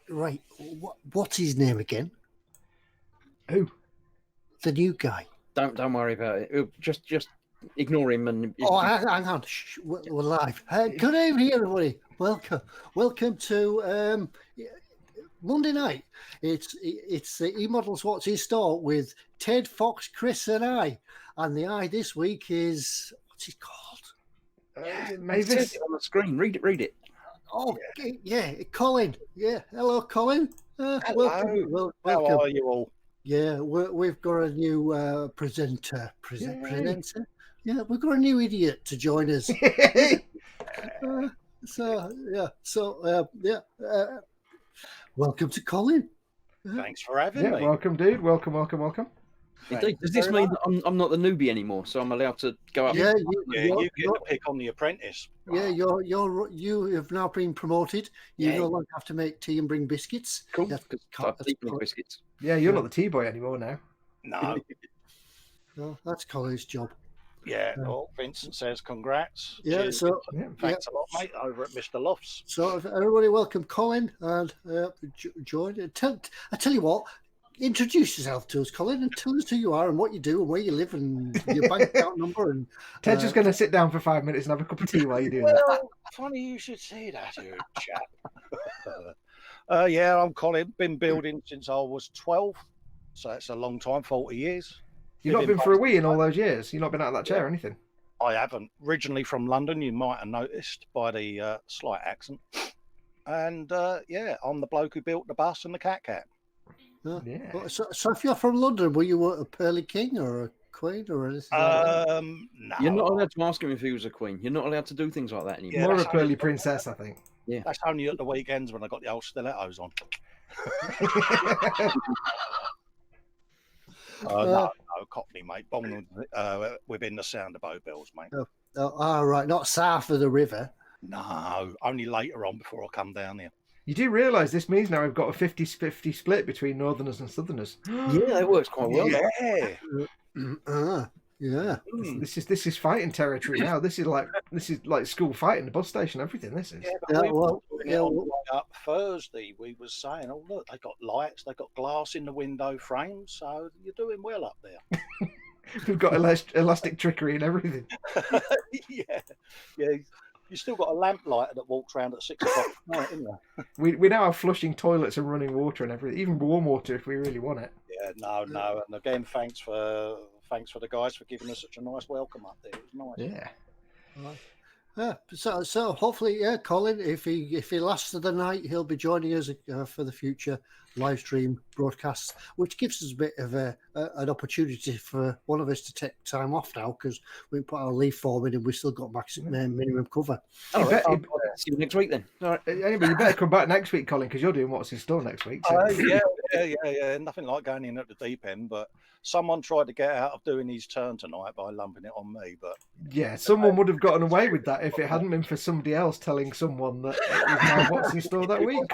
Right. What's his name again? Who? The new guy. Don't worry about it. Just ignore him and. Oh, hang on. Shh, we're live. Good evening, everybody. Welcome to Monday night. It's the eModels What's in Store with Ted, Foxx, Chris, and I. And the I this week is what's he called? Is it It Mavis? says it on the screen. Read it. Oh, yeah, Colin. Yeah, hello, Colin. Welcome. How are you all? Yeah, we've got a new presenter. Presenter. Yeah, we've got a new idiot to join us. Welcome to Colin. Thanks for having me. Welcome, dude. Welcome. Indeed. Does this mean that I'm not the newbie anymore? So I'm allowed to go up? You get a pick on The Apprentice. Yeah, you have now been promoted. You no longer have to make tea and bring biscuits. Cool. Biscuits. Yeah, you're not the T-boy anymore now. No. No, that's Colin's job. Yeah. Well, Vincent says congrats. Yeah. Cheers. So Thanks a lot, mate. Over at Mr. Lofts. So everybody, welcome Colin and join. I tell you what. Introduce yourself to us, Colin, and tell us who you are and what you do and where you live and your bank account number. And Ted's just going to sit down for 5 minutes and have a cup of tea while you do that. Funny you should say that, you chap. Yeah, I'm Colin. Been building since I was 12, so that's a long time, 40 years. You've not been for a wee in all those years. You've not been out of that chair or anything. I haven't. Originally from London, you might have noticed by the slight accent. And I'm the bloke who built the bus and the cat. Yeah. So if you're from London, were you a Pearly King or a Queen or anything like that? No. You're not allowed to ask him if he was a queen. You're not allowed to do things like that anymore. More of a Pearly Princess, I think. Yeah. That's only at the weekends when I got the old stilettos on. No, Cockney, mate. Born within the sound of bow bells, mate. Right. Not south of the river. No, only later on before I come down here. You do realise this means now we've got a 50-50 split between Northerners and Southerners. Yeah, it works quite well. Yeah. Yeah. This is fighting territory now. This is like school fighting, the bus station, everything. This is. Up Thursday, we was saying, oh look, they got lights, they got glass in the window frames, so you're doing well up there. We've got elastic trickery and everything. yeah. You still got a lamplighter that walks around at 6 o'clock at night, isn't there? We now have flushing toilets and running water and everything, even warm water if we really want it. Yeah, no. And again, thanks for the guys for giving us such a nice welcome up there. It was nice. Yeah. So hopefully, Colin, if he lasts to the night, he'll be joining us for the future live stream broadcasts, which gives us a bit of an opportunity for one of us to take time off now because we put our leave form in and we've still got minimum cover. All right, see you next week then. All right. Anyway, you better come back next week, Colin, because you're doing What's in Store next week. So. Yeah. Nothing like going in at the deep end, but someone tried to get out of doing his turn tonight by lumping it on me. But yeah, someone would have gotten away with that if it hadn't been for somebody else telling someone that it was now What's in Store that week.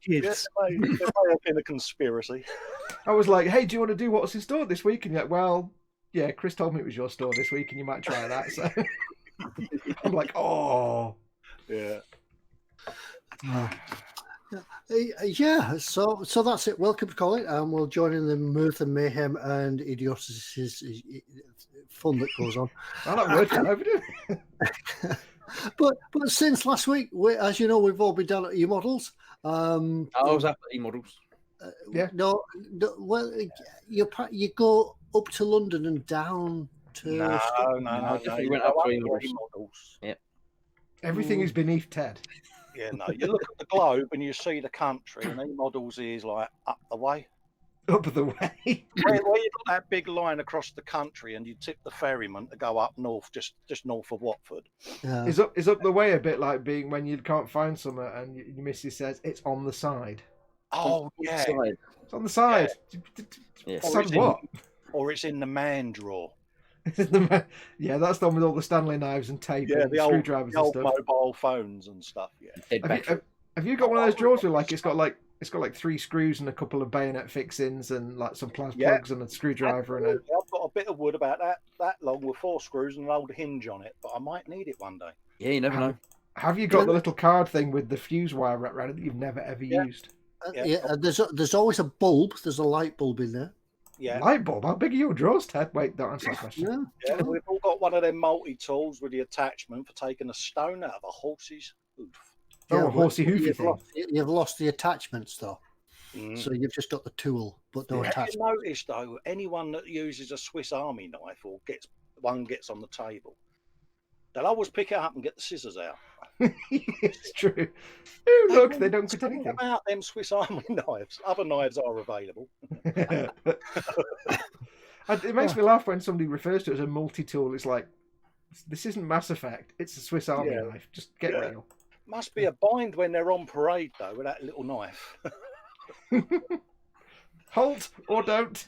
Yes, there may have been a conspiracy. I was like, hey, do you want to do What's in Store this week? And you're like, well, yeah, Chris told me it was your store this week and you might try that. So I'm like, oh. Yeah. Yeah, so that's it. Welcome, Colin, and we'll join in the mirth and mayhem and idiocy fun that goes on. I like word count over it. But since last week, as you know, we've all been down at eModels. I was up at eModels. Yeah. No. Well, you go up to London and down to. No. You went up to eModels. Yeah. Everything is beneath Ted. Yeah, no. You look at the globe and you see the country, and eModels is like up the way. Up the way. Where you got that big line across the country, and you tip the ferryman to go up north, just north of Watford. Yeah. Is up the way a bit like being when you can't find somewhere and your missus says it's on the side. Oh yeah, it's on the side. Yeah. Or it's in the man drawer. Yeah, that's the one with all the Stanley knives and tape and screwdrivers and stuff. Mobile phones and stuff. Yeah. Have you got one of those drawers where it's got 3 screws and a couple of bayonet fixings and like some plugs and a screwdriver and I've got a bit of wood about that long with 4 screws and an old hinge on it, but I might need it one day. Yeah, you never know. Have you got the little card thing with the fuse wire wrapped around it that you've never ever used? There's always a bulb. There's a light bulb in there. Yeah. Light bulb? How big are your drawers, Ted? Wait, don't answer that question. Yeah, we've all got one of them multi-tools with the attachment for taking a stone out of a horse's hoof. Oh, a horsey hoofy thing. You've lost the attachments, though. So you've just got the tool, but no attachment. Have you noticed, though, anyone that uses a Swiss Army knife or gets on the table, they'll always pick it up and get the scissors out. It's true. Oh, look, they don't cut anything. About them Swiss Army knives. Other knives are available. It makes me laugh when somebody refers to it as a multi-tool. It's like, this isn't Mass Effect. It's a Swiss Army knife. Just get real. Must be a bind when they're on parade, though, with that little knife. Halt or don't.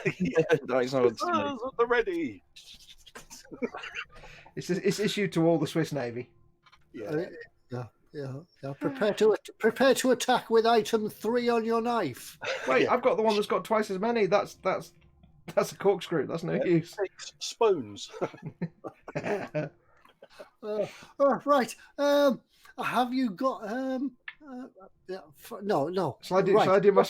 They're ready. It's issued to all the Swiss Navy. Yeah. Prepare to attack with item 3 on your knife. Wait, I've got the one that's got twice as many. That's a corkscrew. That's no use. 6 spoons. Right. Have you got no? Shall I do my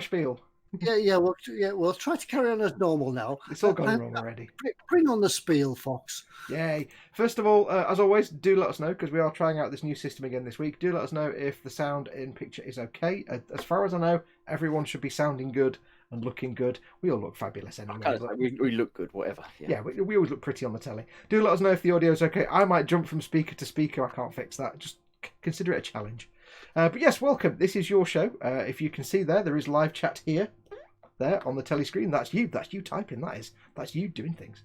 spiel? We'll try to carry on as normal now. It's all gone wrong already. Bring on the spiel, Foxx. Yay. First of all, as always, do let us know, because we are trying out this new system again this week. Do let us know if the sound in picture is okay. As far as I know, everyone should be sounding good and looking good. We all look fabulous anyway. We look good, whatever. Yeah, we always look pretty on the telly. Do let us know if the audio is okay. I might jump from speaker to speaker. I can't fix that. Just consider it a challenge. But yes, welcome. This is your show. If you can see there is live chat here. There on the telly screen, that's you typing, that's you doing things.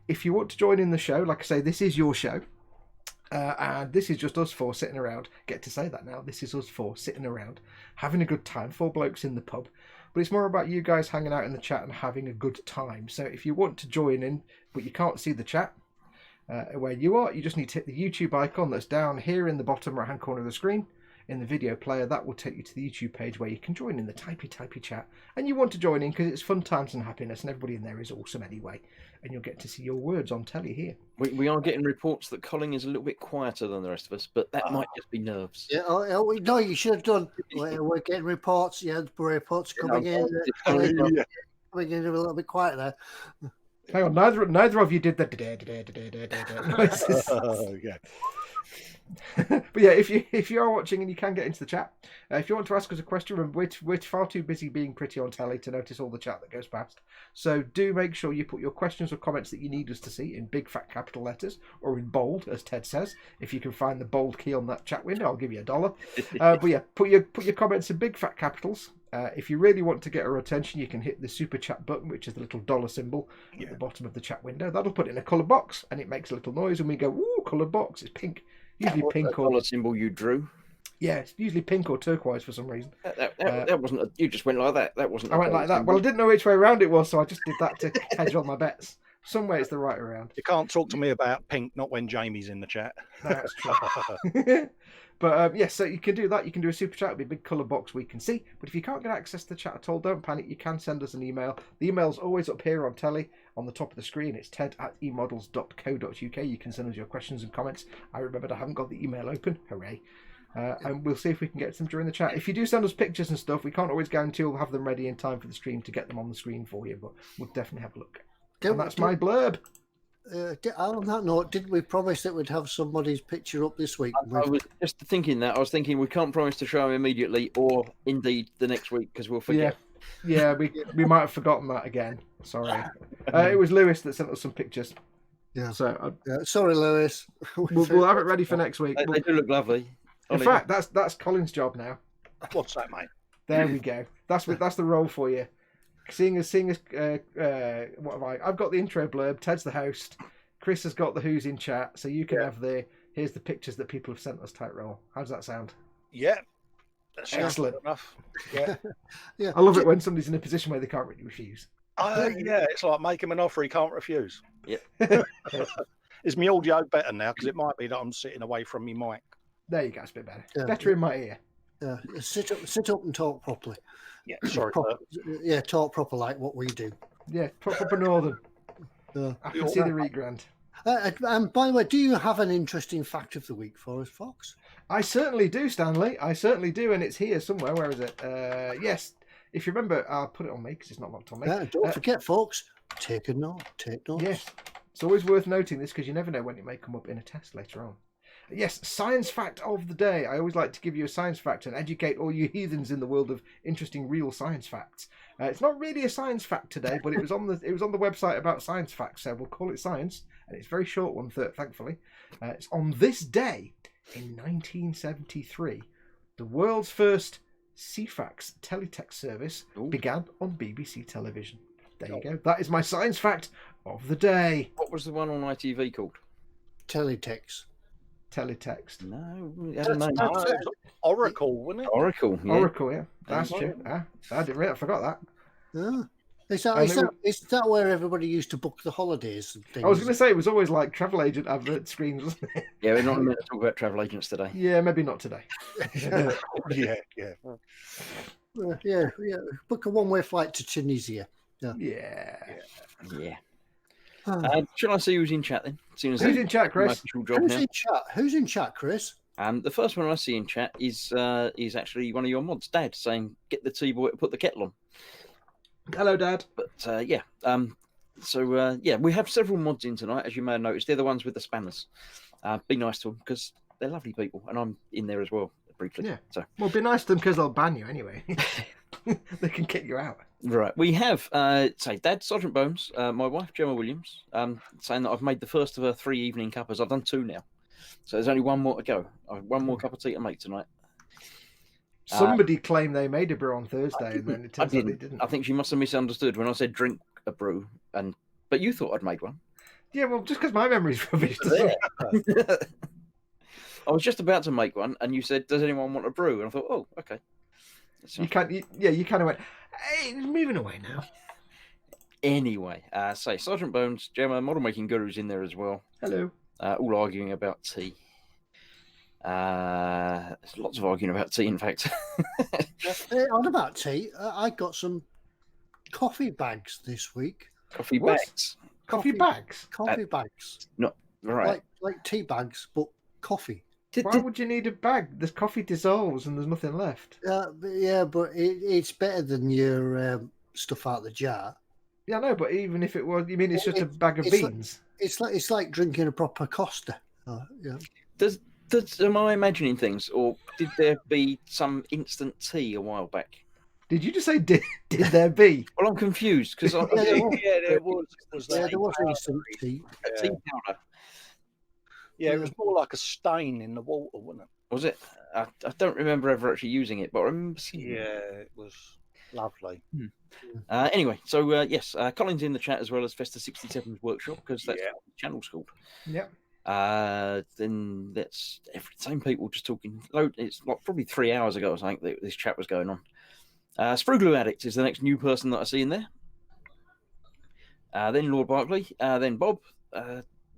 If you want to join in the show, like I say, this is your show, and this is just us 4 sitting around. Get to say that now. This is us 4 sitting around having a good time, 4 blokes in the pub, but it's more about you guys hanging out in the chat and having a good time. So if you want to join in but you can't see the chat where you are, you just need to hit the YouTube icon that's down here in the bottom right hand corner of the screen. In the video player, that will take you to the YouTube page where you can join in the typey chat. And you want to join in because it's fun times and happiness, and everybody in there is awesome anyway. And you'll get to see your words on telly here. We are getting reports that Colin is a little bit quieter than the rest of us, but that might just be nerves. Yeah, no, you should have done. We're getting reports. Yeah, reports coming in. Coming in a little bit quieter there. Hang on, neither of you did the noises. Yeah. But yeah, if you are watching and you can get into the chat, if you want to ask us a question, remember we're far too busy being pretty on telly to notice all the chat that goes past. So do make sure you put your questions or comments that you need us to see in big fat capital letters or in bold, as Ted says. If you can find the bold key on that chat window, I'll give you $1. But yeah, put your comments in big fat capitals. If you really want to get our attention, you can hit the super chat button, which is the little dollar symbol at the bottom of the chat window. That'll put it in a coloured box, and it makes a little noise, and we go, "Ooh, coloured box!" It's pink, usually pink or dollar symbol you drew. Yeah, it's usually pink or turquoise for some reason. That wasn't. You just went like that. That wasn't. I went like that. Well, I didn't know which way around it was, so I just did that to hedge on my bets. Some way it's the right around. You can't talk to me about pink, not when Jamie's in the chat. That's true. But yes, so you can do that. You can do a super chat. It'll be a big colour box we can see. But if you can't get access to the chat at all, don't panic. You can send us an email. The email's always up here on telly on the top of the screen. It's ted@emodels.co.uk. You can send us your questions and comments. I remembered I haven't got the email open. Hooray. And we'll see if we can get some during the chat. If you do send us pictures and stuff, we can't always guarantee we'll have them ready in time for the stream to get them on the screen for you, but we'll definitely have a look. And that's my blurb. On that note, didn't we promise that we'd have somebody's picture up this week? I was just thinking that. I was thinking we can't promise to show him immediately or indeed the next week because we'll forget. Yeah, we might have forgotten that again. Sorry. It was Lewis that sent us some pictures. Yeah. So sorry, Lewis. We'll have it ready for next week. They do look lovely. In fact, that's Colin's job now. What's that, mate? There we go. That's the role for you. Seeing as what have I? I've got the intro blurb. Ted's the host. Chris has got the who's in chat, so you can have here's the pictures that people have sent us type role. How does that sound? Yeah, excellent. Enough. Yeah, I love it when somebody's in a position where they can't really refuse. Yeah, it's like make him an offer he can't refuse. Yeah. Is my audio better now? Because it might be that I'm sitting away from my mic. There you go. It's a bit better. Better in my ear. Yeah, sit up and talk properly. Yeah, sorry. Talk proper like what we do. Yeah, proper northern. I can see the regrand. And by the way, do you have an interesting fact of the week for us, Fox? I certainly do, Stanley. I certainly do, and it's here somewhere. Where is it? Yes. If you remember, I'll put it on me because it's not locked on me. Don't forget, folks, take a note. Take notes. Yes. It's always worth noting this because you never know when it may come up in a test later on. Yes, science fact of the day. I always like to give you a science fact and educate all you heathens in the world of interesting real science facts. It's not really a science fact today, but it was on the website about science facts, so we'll call it science, and it's a very short one, thankfully. It's on this day in 1973, the world's first CFAX teletext service began on BBC television. There you go. That is my science fact of the day. What was the one on ITV called? Teletext. Teletext. No, it had a name. No, it was Oracle, wasn't it? Oracle. Yeah. Oracle, yeah. That's true. I forgot that. Yeah. Is that where everybody used to book the holidays and things? I was going to say, it was always like travel agent advert screens, wasn't it? Yeah, we're not meant to talk about travel agents today. Yeah, maybe not today. Yeah. Yeah. Book a one-way flight to Tunisia. Yeah. Shall I see who's in chat then? Who's in chat, Chris? Who's in chat, Chris? The first one I see in chat is actually one of your mods, Dad, saying get the T-boy to put the kettle on. Hello, Dad. But we have several mods in tonight, as you may have noticed. They're the ones with the spanners. Be nice to them because they're lovely people, and I'm in there as well briefly. Yeah. So well, be nice to them because they'll ban you anyway. They can kick you out. Right. We have Dad, Sergeant Bones, my wife Gemma Williams, saying that I've made the first of her 3 evening cuppers. I've done 2 now, so there's only one more to go. I have one more cup of tea to make tonight. Somebody claimed they made a brew on Thursday, and then it turns out they didn't. I think she must have misunderstood when I said drink a brew, but you thought I'd made one. Yeah, well, just because my memory's rubbish. I was just about to make one, and you said, "Does anyone want a brew?" And I thought, "Oh, okay." You kind of went, "Hey, it's moving away now." Anyway, Sergeant Bones, Gemma, model making guru's in there as well. Hello. All arguing about tea. There's lots of arguing about tea, in fact. On about tea, I got some coffee bags this week. Coffee bags? Coffee bags? Coffee bags. Not right. Like tea bags, but coffee. Why would you need a bag? The coffee dissolves and there's nothing left. Yeah, but it's better than your stuff out the jar. Yeah, I know, but even if it was, you mean it's just a bag of beans? It's like drinking a proper Costa. Yeah. Am I imagining things, or did there be some instant tea a while back? Did you just say did there be? Well, I'm confused because there was instant tea. Tea powder. Yeah, it was more like a stain in the water, wasn't it? Was it? I don't remember ever actually using it, but I remember seeing it. Yeah, it was lovely. Anyway, so yes, Colin's in the chat as well as Festa 67's workshop because that's what the channel's called. Yeah. Then that's same people just talking. It's like probably 3 hours ago, I think, that this chat was going on. Sprue Glue Addict is the next new person that I see in there. Then Lord Barkley, then Bob,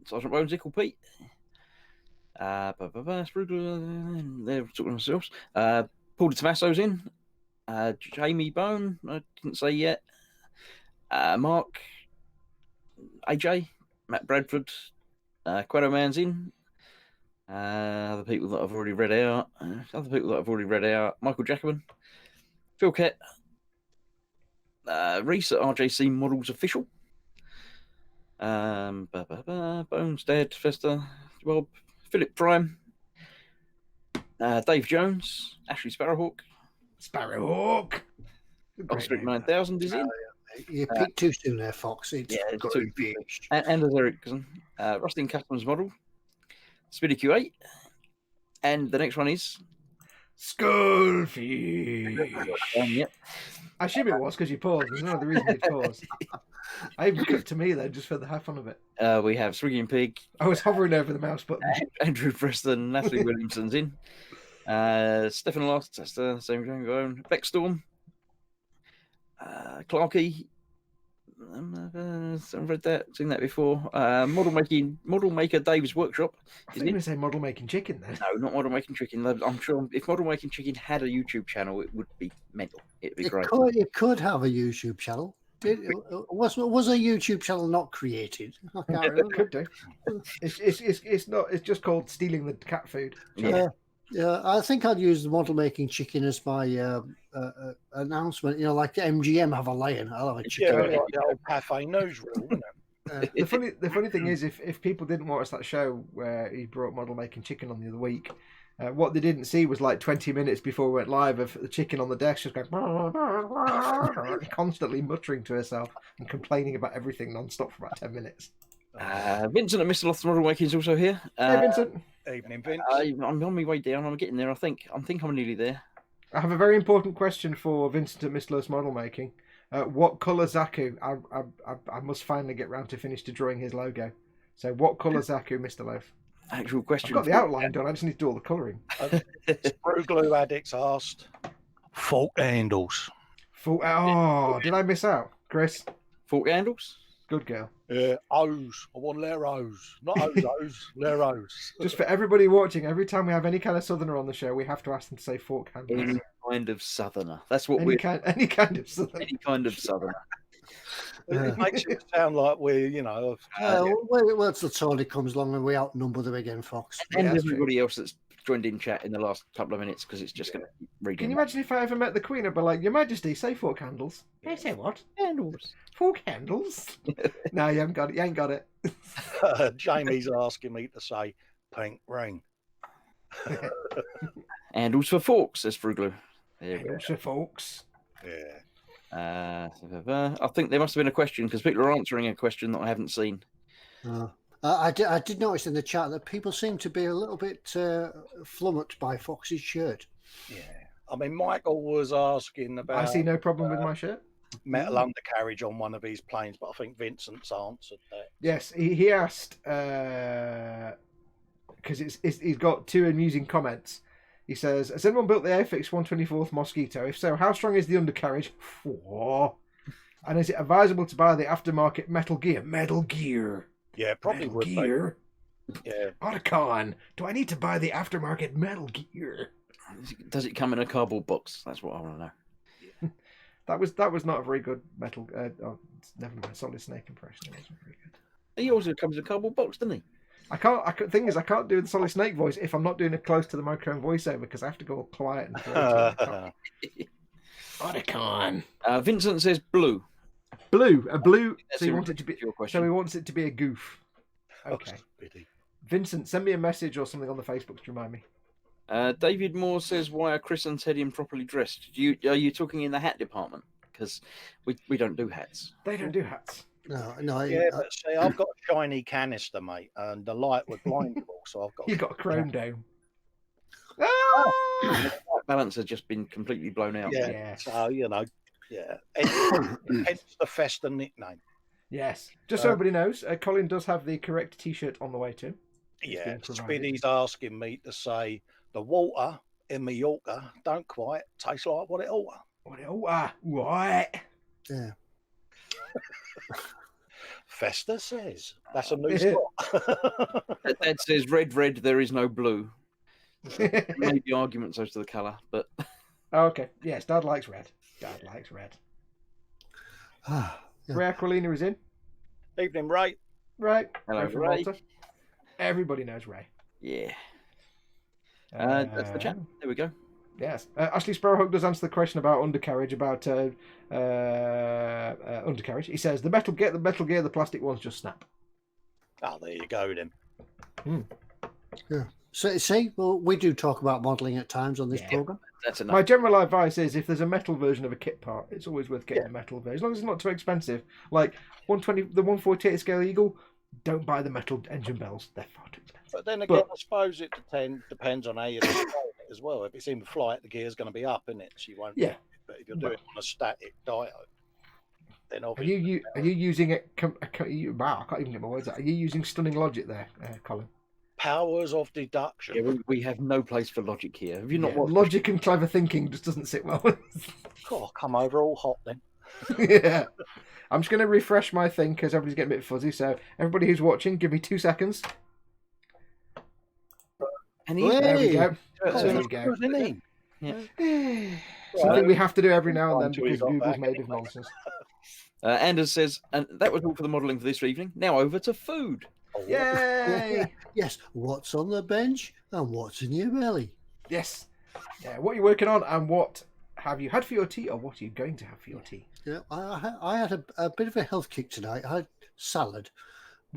Sergeant Bones, Ickle Pete. Sprue Glue, they're talking themselves. Paul de Tomasso's in. Jamie Bone, I didn't say yet. Mark, AJ, Matt Bradford, Quado Man's in. Other people that I've already read out. Michael Jacobin, Phil Kett, Reese at RJC Models Official. Bones, Dad, Festa, Bob, Philip Prime, Dave Jones, Ashley Sparrowhawk. Ostrich 9000 is in. You picked too soon there, Fox. It's got to be Anders Eriksson, Rustin Customs Model, Speedy Q8, and the next one is Skullfish. Yep. I assume it was because you paused. There's no other reason you paused. I even cut to me then just for the have fun of it. We have Swiggy Pig. I was hovering over the mouse button. Andrew Preston, Natalie Williamson's in. Stephen Lost, that's the same going. Beck Storm. Clarkey. I've read that, seen that before. Model Maker Dave's Workshop. I think you were going to say Model Making Chicken then. No, not Model Making Chicken. I'm sure if Model Making Chicken had a YouTube channel, it would be mental. It'd be great. It could have a YouTube channel. Was a YouTube channel not created? I can't remember. Could do. It's not. It's just called stealing the cat food. Yeah. Yeah, I think I'd use the model making chicken as my announcement. You know, like MGM have a lion, I'll have a Yeah, chicken. like the old cafe newsreel, isn't it? The funny thing is, if people didn't watch that show where he brought model making chicken on the other week, what they didn't see was like 20 minutes before we went live of the chicken on the desk just going constantly muttering to herself and complaining about everything non-stop for about 10 minutes. Vincent and Mr. Loth's model making is also here. Hey, Vincent. Evening, Vince. I'm on my way down. I'm getting there. I think I'm nearly there. I have a very important question for Vincent and Mr. Loth's model making. What colour Zaku? I must finally get round to finish to drawing his logo. So what colour Zaku, Mr. Loth? Actual question. I've got the outline done. I just need to do all the colouring. Sprue Glue Addicts asked, fork handles. Oh, did I miss out? Chris? Fork handles. Good girl. Yeah, O's. I want their O's. Not O's, their O's. Just for everybody watching, every time we have any kind of southerner on the show, we have to ask them to say fork handles. Any kind of southerner. That's what Any kind of southerner. Any kind of southerner. It makes it sound like we're, Once the Tony comes along and we outnumber them again, Fox. And that's everybody else that's joined in chat in the last couple of minutes because it's just going to keep reading. Can you imagine if I ever met the Queen? I'd be like, Your Majesty, say fork handles. I say what? handles? Fork handles? No, you haven't got it. You ain't got it. Jamie's asking me to say pink ring. Handles for forks, says Frugler. There we go. Handles for folks. Yeah. I think there must have been a question because people are answering a question that I haven't seen. I did notice in the chat that people seem to be a little bit flummoxed by Fox's shirt. Yeah. I mean, Michael was asking about. I see no problem with my shirt. Metal undercarriage on one of his planes, but I think Vincent's answered that. Yes, he asked because he's got two amusing comments. He says, "Has anyone built the Airfix 124th Mosquito? If so, how strong is the undercarriage? 4. And is it advisable to buy the aftermarket Metal Gear? Metal Gear. Yeah, probably Metal would. Gear. Yeah. Otacon. Do I need to buy the aftermarket Metal Gear? Does it come in a cardboard box? That's what I want to know. That was not a very good metal. Never mind. Solid Snake impression. It wasn't very good. He also comes in a cardboard box, doesn't he? I can't. Thing is, I can't do the Solid Snake voice if I'm not doing it close to the microphone voiceover because I have to go all quiet and. Otacon. Vincent says blue. Blue. A blue. That's So he wants it to be. your question. So he wants it to be a goof. Okay. Vincent, send me a message or something on the Facebook to remind me. David Moore says, "Why are Chris and Teddy improperly dressed? Are you talking in the hat department? Because we don't do hats. They don't do hats. No. Yeah, but see, I've got a shiny canister, mate, and the light would blind you all, so I've got. You've got a chrome dome. The balance has just been completely blown out. Yeah. Yes. So yeah. Hence the Festa nickname. Yes. Just so everybody knows, Colin does have the correct T-shirt on the way too. Yeah. being provided. Spiddy's asking me to say the water in Mallorca don't quite taste like what it ought. What? Yeah. Festa says that's a new spot. Dad says red, there is no blue. Maybe arguments as to the colour, but Okay. Yes, Dad likes red. Yeah. Ray Aquilina is in. Evening, Ray. Right. Hello, Ray from Ray. Malta. Everybody knows Ray. yeah. That's the chat. There we go. Yes. Ashley Sparrowhawk does answer the question about undercarriage, about undercarriage. He says, the metal gear, the plastic ones just snap. Oh, there you go then. Yeah. So, see, well, we do talk about modelling at times on this program. That's enough. My general advice is if there's a metal version of a kit part, it's always worth getting a metal version, as long as it's not too expensive. Like 120, the 148 scale Eagle, don't buy the metal engine bells. They're far too expensive. But then again, I suppose it depends on how you're designing it as well. If it's in flight, the gear's going to be up, isn't it? So you won't. Yeah. But if you're doing it on a static diode, then Are obviously. you using it? Wow, I can't even get my words out. Are you using stunning logic there, Colin? Powers of deduction. Yeah, we have no place for logic here. Have you not watched? Logic and clever thinking just doesn't sit well. Oh, come over all hot then. Yeah. I'm just going to refresh my thing because everybody's getting a bit fuzzy. So everybody who's watching, give me 2 seconds. And There we go. That's There what we go. isn't he? Something we have to do every now and then Until he's because got Google's back made of anyway. nonsense. Anders says, and that was all for the modelling for this evening. Now over to food. Yay! Yes. What's on the bench and what's in your belly? Yes. Yeah. What are you working on, and what have you had for your tea, or what are you going to have for your tea? Yeah, I had a bit of a health kick tonight. I had salad.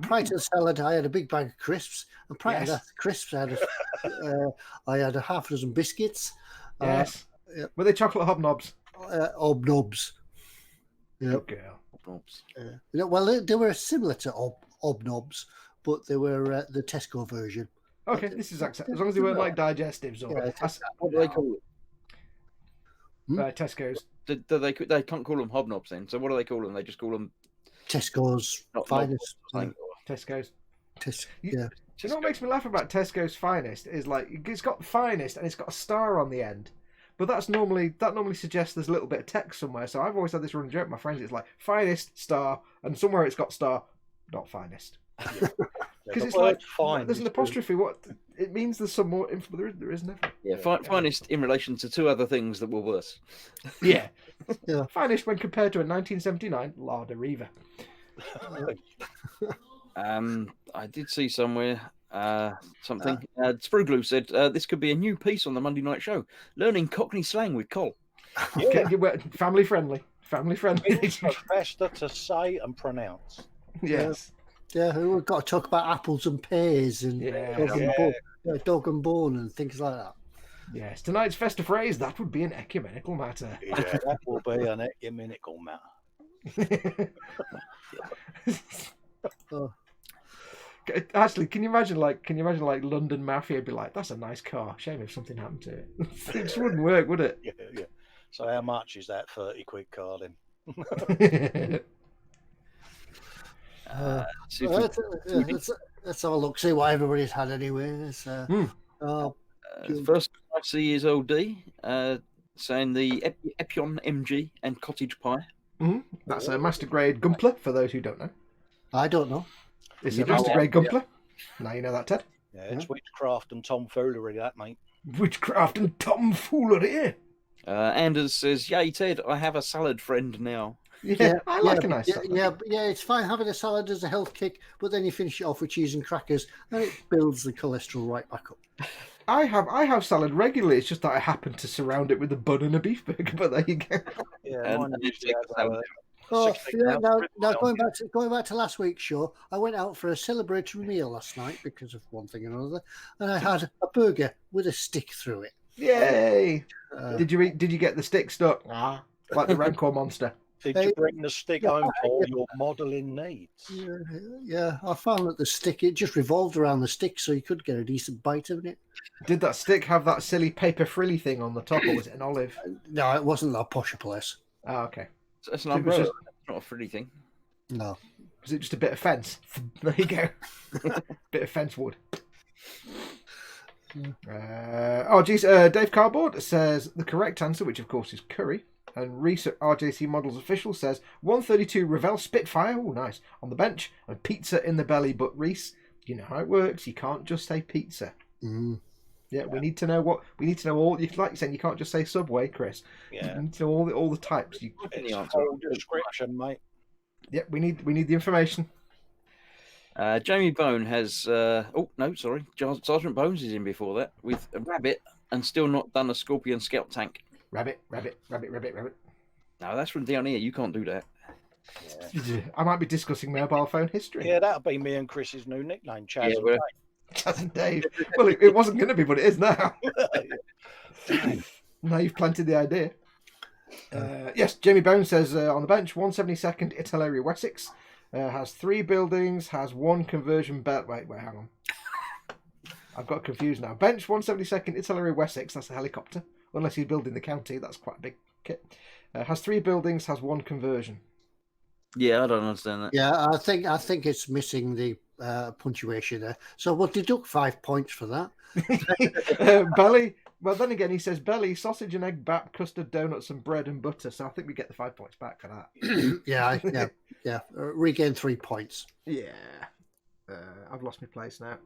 Prior to the salad, I had a big bag of crisps, and prior to Yes. that crisps, I had a half a dozen biscuits. Yes. yeah. Were they chocolate hobnobs? Obnobs. Yeah. Good girl. Oops. Well, they were similar to obnobs, but they were the Tesco version. Okay, this is acceptable. As long as they weren't like digestives or Yeah, What do they call it? Tesco's. They can't call them hobnobs then. So what do they call them? They just call them Tesco's finest. Tesco's. Yeah. Do you know what makes me laugh about Tesco's finest is like it's got finest and it's got a star on the end, but that normally suggests there's a little bit of text somewhere. So I've always had this running joke with my friends. It's like finest star, and somewhere it's got star, not finest. Because it's like there's an apostrophe. What it means? There's some more info. There is never. Yeah, finest in relation to two other things that were worse. Yeah. Yeah. Finest when compared to a 1979 Larder Reaver. I did see somewhere something. Spruglue said this could be a new piece on the Monday night show. Learning Cockney slang with Col. Yeah. Family friendly. Family friendly. It's faster to say and pronounce. Yes. Yeah, we've got to talk about apples and pears and dog and bone and things like that. Yes. Tonight's festive phrase, that would be an ecumenical matter. Yeah, that will be an ecumenical matter. Actually, can you imagine like London Mafia be like, that's a nice car. Shame if something happened to it. It just wouldn't work, would it? Yeah. So how much is that 30 quid car then? Let's have a look, see what everybody's had anyway. First, I see is OD saying the Epion MG and cottage pie. Mm-hmm. That's a master grade Gumpler for those who don't know. I don't know. It's a master grade Gumpler. Now you know that, Ted. Yeah, it's witchcraft and tomfoolery, that, mate. Witchcraft and tomfoolery. Anders says, "Yay, Ted! I have a salad friend now." Yeah, I like a nice salad. Yeah, it's fine having a salad as a health kick, but then you finish it off with cheese and crackers, and it builds the cholesterol right back up. I have salad regularly. It's just that I happen to surround it with a bun and a beef burger. But there you go. Yeah, And mine you usually take has, the salad. Now going back to last week's show, I went out for a celebratory meal last night because of one thing and another, and I had a burger with a stick through it. Yay! Did you get the stick stuck? Like the Rancor monster. Did you bring the stick home for your modelling needs? Yeah, I found that the stick, it just revolved around the stick, so you could get a decent bite of it. Did that stick have that silly paper frilly thing on the top, or was it an olive? No, it wasn't that posh a place. Oh, okay. It's an umbrella. It's not a frilly thing. No. Was it just a bit of fence? There you go. Bit of fence wood. Dave Cardboard says the correct answer, which of course is curry. And Reese RJC Models official says 132 Revell Spitfire, oh nice, on the bench, and pizza in the belly. But Reese, you know how it works. You can't just say pizza. Yeah, we need to know what we need to know. All like you saying, you can't just say Subway, Chris. Yeah, you need to know all the types. It's whole description, mate. Yeah, we need the information. Jamie Bone has Sergeant Bones is in before that with a rabbit and still not done a Scorpion Scout tank. Rabbit. No, that's from down here. You can't do that. Yeah. I might be discussing mobile phone history. Yeah, that'll be me and Chris's new nickname, Chaz and Dave. Chaz and Dave. Well, it wasn't going to be, but it is now. Now you've planted the idea. Yes, Jamie Bone says on the bench, 172nd Italeri Wessex. Has 3 buildings, has 1 conversion belt. Wait, hang on. I've got confused now. Bench 172nd Italeri Wessex, that's a helicopter. Unless he's building the county, that's quite a big kit. Has 3 buildings, has 1 conversion. Yeah, I don't understand that. Yeah, I think it's missing the punctuation there. So we'll deduct 5 points for that. Belly. Well, then again, he says belly, sausage and egg bap, custard, donuts, and bread and butter. So I think we get the 5 points back for that. Yeah. Regain 3 points. Yeah. I've lost my place now.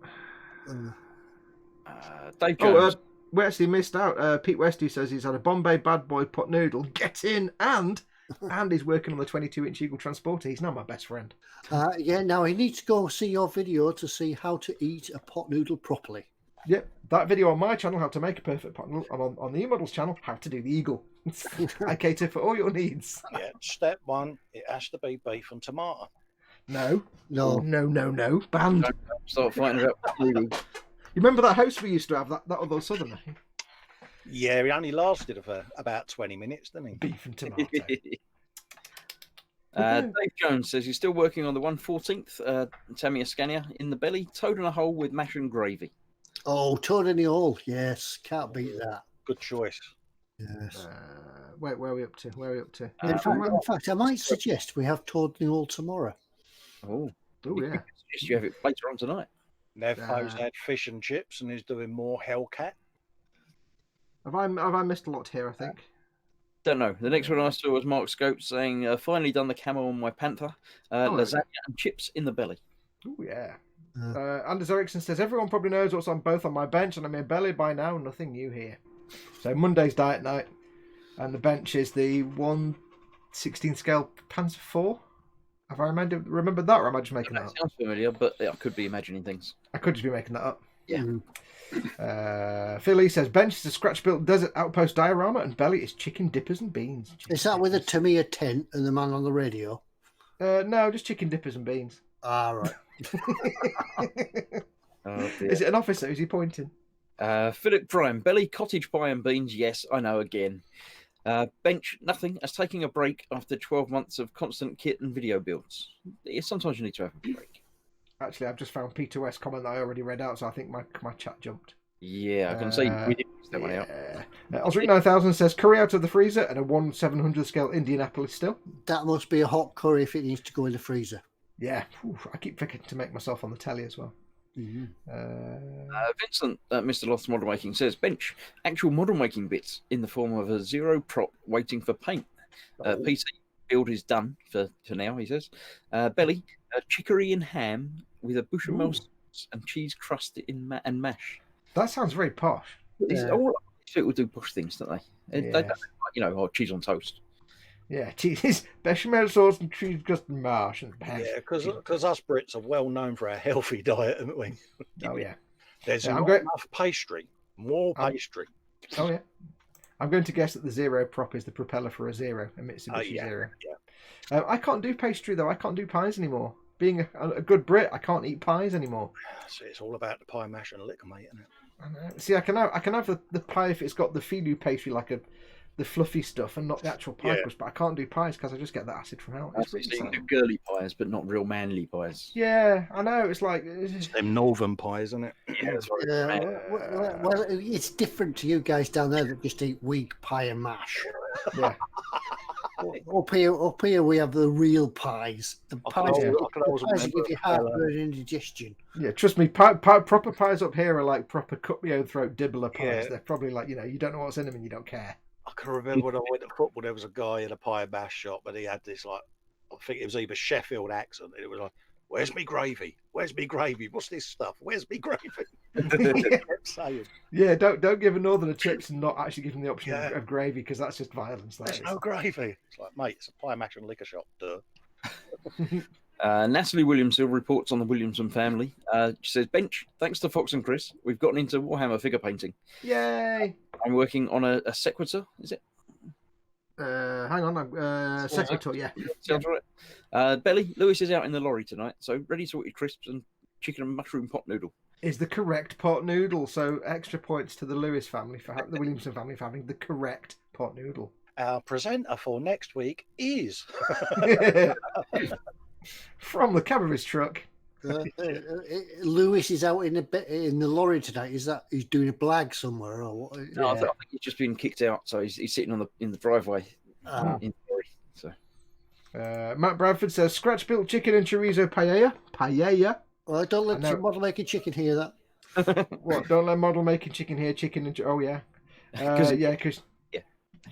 Dave Jones. We actually missed out. Pete Westy says he's had a Bombay Bad Boy pot noodle. Get in and And he's working on the 22-inch Eagle Transporter. He's now my best friend. Yeah, now I need to go see your video to see how to eat a pot noodle properly. Yep, that video on my channel, how to make a perfect pot noodle, and on the eModels channel, how to do the Eagle. I cater for all your needs. Yeah, step one, it has to be beef and tomato. No. No. Banned. Don't start fighting about noodles. You remember that host we used to have, that other southerner? Yeah, he only lasted for about 20 minutes, didn't he? Beef and tomato. Dave Jones says he's still working on the 1/14th Tamiya Scania in the belly, toad in a hole with mash and gravy. Oh, toad in the hole. Yes, can't beat that. Good choice. Yes. Where are we up to? In fact, I might suggest we have toad in the hole tomorrow. Oh, yeah. Suggest you have it later on tonight. Nevpo's had fish and chips and he's doing more Hellcat. Have I missed a lot here, I think? Don't know. The next one I saw was Mark Scope saying, finally done the camo on my Panther. Lasagna and chips in the belly. Oh, yeah. Anders Eriksson says, everyone probably knows what's on both on my bench and I'm in belly by now. Nothing new here. So Monday's diet night. And the bench is the 1/16 scale Panzer IV. Have I remembered that, or am I just making that up? Sounds familiar, but I could be imagining things. I could just be making that up. Yeah. Philly says, bench is a scratch-built desert outpost diorama and belly is chicken dippers and beans. Is that with a Tamiya tent and the man on the radio? No, just chicken dippers and beans. Ah, right. Is it an officer? Is he pointing? Philip Prime, belly, cottage pie and beans. Yes, I know again. Bench, nothing, as taking a break after 12 months of constant kit and video builds. Yeah, sometimes you need to have a break. Actually, I've just found Peter West's comment that I already read out, so I think my chat jumped. Yeah, I can see we did miss that one out. Osric 9000 says, curry out of the freezer and a 1/700 scale Indianapolis still. That must be a hot curry if it needs to go in the freezer. Yeah, I keep forgetting to make myself on the telly as well. Vincent, Mr. Loth's model making says, bench, actual model making bits in the form of a zero prop waiting for paint. PC build is done for now, he says. Belly, chicory and ham with a bechamel sauce and cheese crust and mash. That sounds very posh. All people do push things, don't they? Yeah. They don't like, or cheese on toast. Yeah, cheese, bechamel sauce and cheese crust and mash and ham. Yeah, because us Brits are well known for our healthy diet, aren't we? Oh, yeah. There's not enough pastry. More pastry. Oh, yeah. I'm going to guess that the zero prop is the propeller for a Zero, a Mitsubishi Zero. Yeah. I can't do pastry, though. I can't do pies anymore. Being a good Brit, I can't eat pies anymore. See, it's all about the pie mash and liquor, mate, isn't it? I know. See, I can have the pie if it's got the filo pastry, like the fluffy stuff, and not the actual pie crust. But I can't do pies because I just get that acid from hell. So you can do girly pies, but not real manly pies. Yeah, I know. It's like them northern pies, isn't it? Yeah, well, it's different to you guys down there that just eat weak pie and mash. Yeah. Up here we have the real pies. The pies that give you heartburn and indigestion. Yeah, trust me, proper pies up here are like proper cut-me-own-throat dibbler pies. Yeah. They're probably like, you don't know what's in them and you don't care. I can remember when I went to football, there was a guy in a pie and mash shop, and he had this, like, I think it was either Sheffield accent, and it was like, where's me gravy? Where's me gravy? What's this stuff? Where's me gravy? He kept saying. Yeah, don't give a northerner chips and not actually give them the option of gravy, because that's just violence. There's no gravy. It's like, mate, it's a pie, mash and liquor shop, duh. Natalie Williamson reports on the Williamson family. She says, bench, thanks to Foxx and Chris, we've gotten into Warhammer figure painting. Yay! I'm working on a Sequitur, is it? Hang on, Sequitur, yeah. Sounds right. Belly, Lewis is out in the lorry tonight, so ready to eat crisps and chicken and mushroom pot noodle. Is the correct pot noodle, so extra points to the Lewis family, for the Williamson family for having the correct pot noodle. Our presenter for next week is... From the cab of his truck. Lewis is out in the lorry tonight. Is that he's doing a blag somewhere or what? No, I think he's just been kicked out, so he's sitting in the driveway in the lorry. So. Matt Bradford says scratch built chicken and chorizo paella. Well, don't let model making chicken hear that. What? Don't let model making chicken hear chicken and because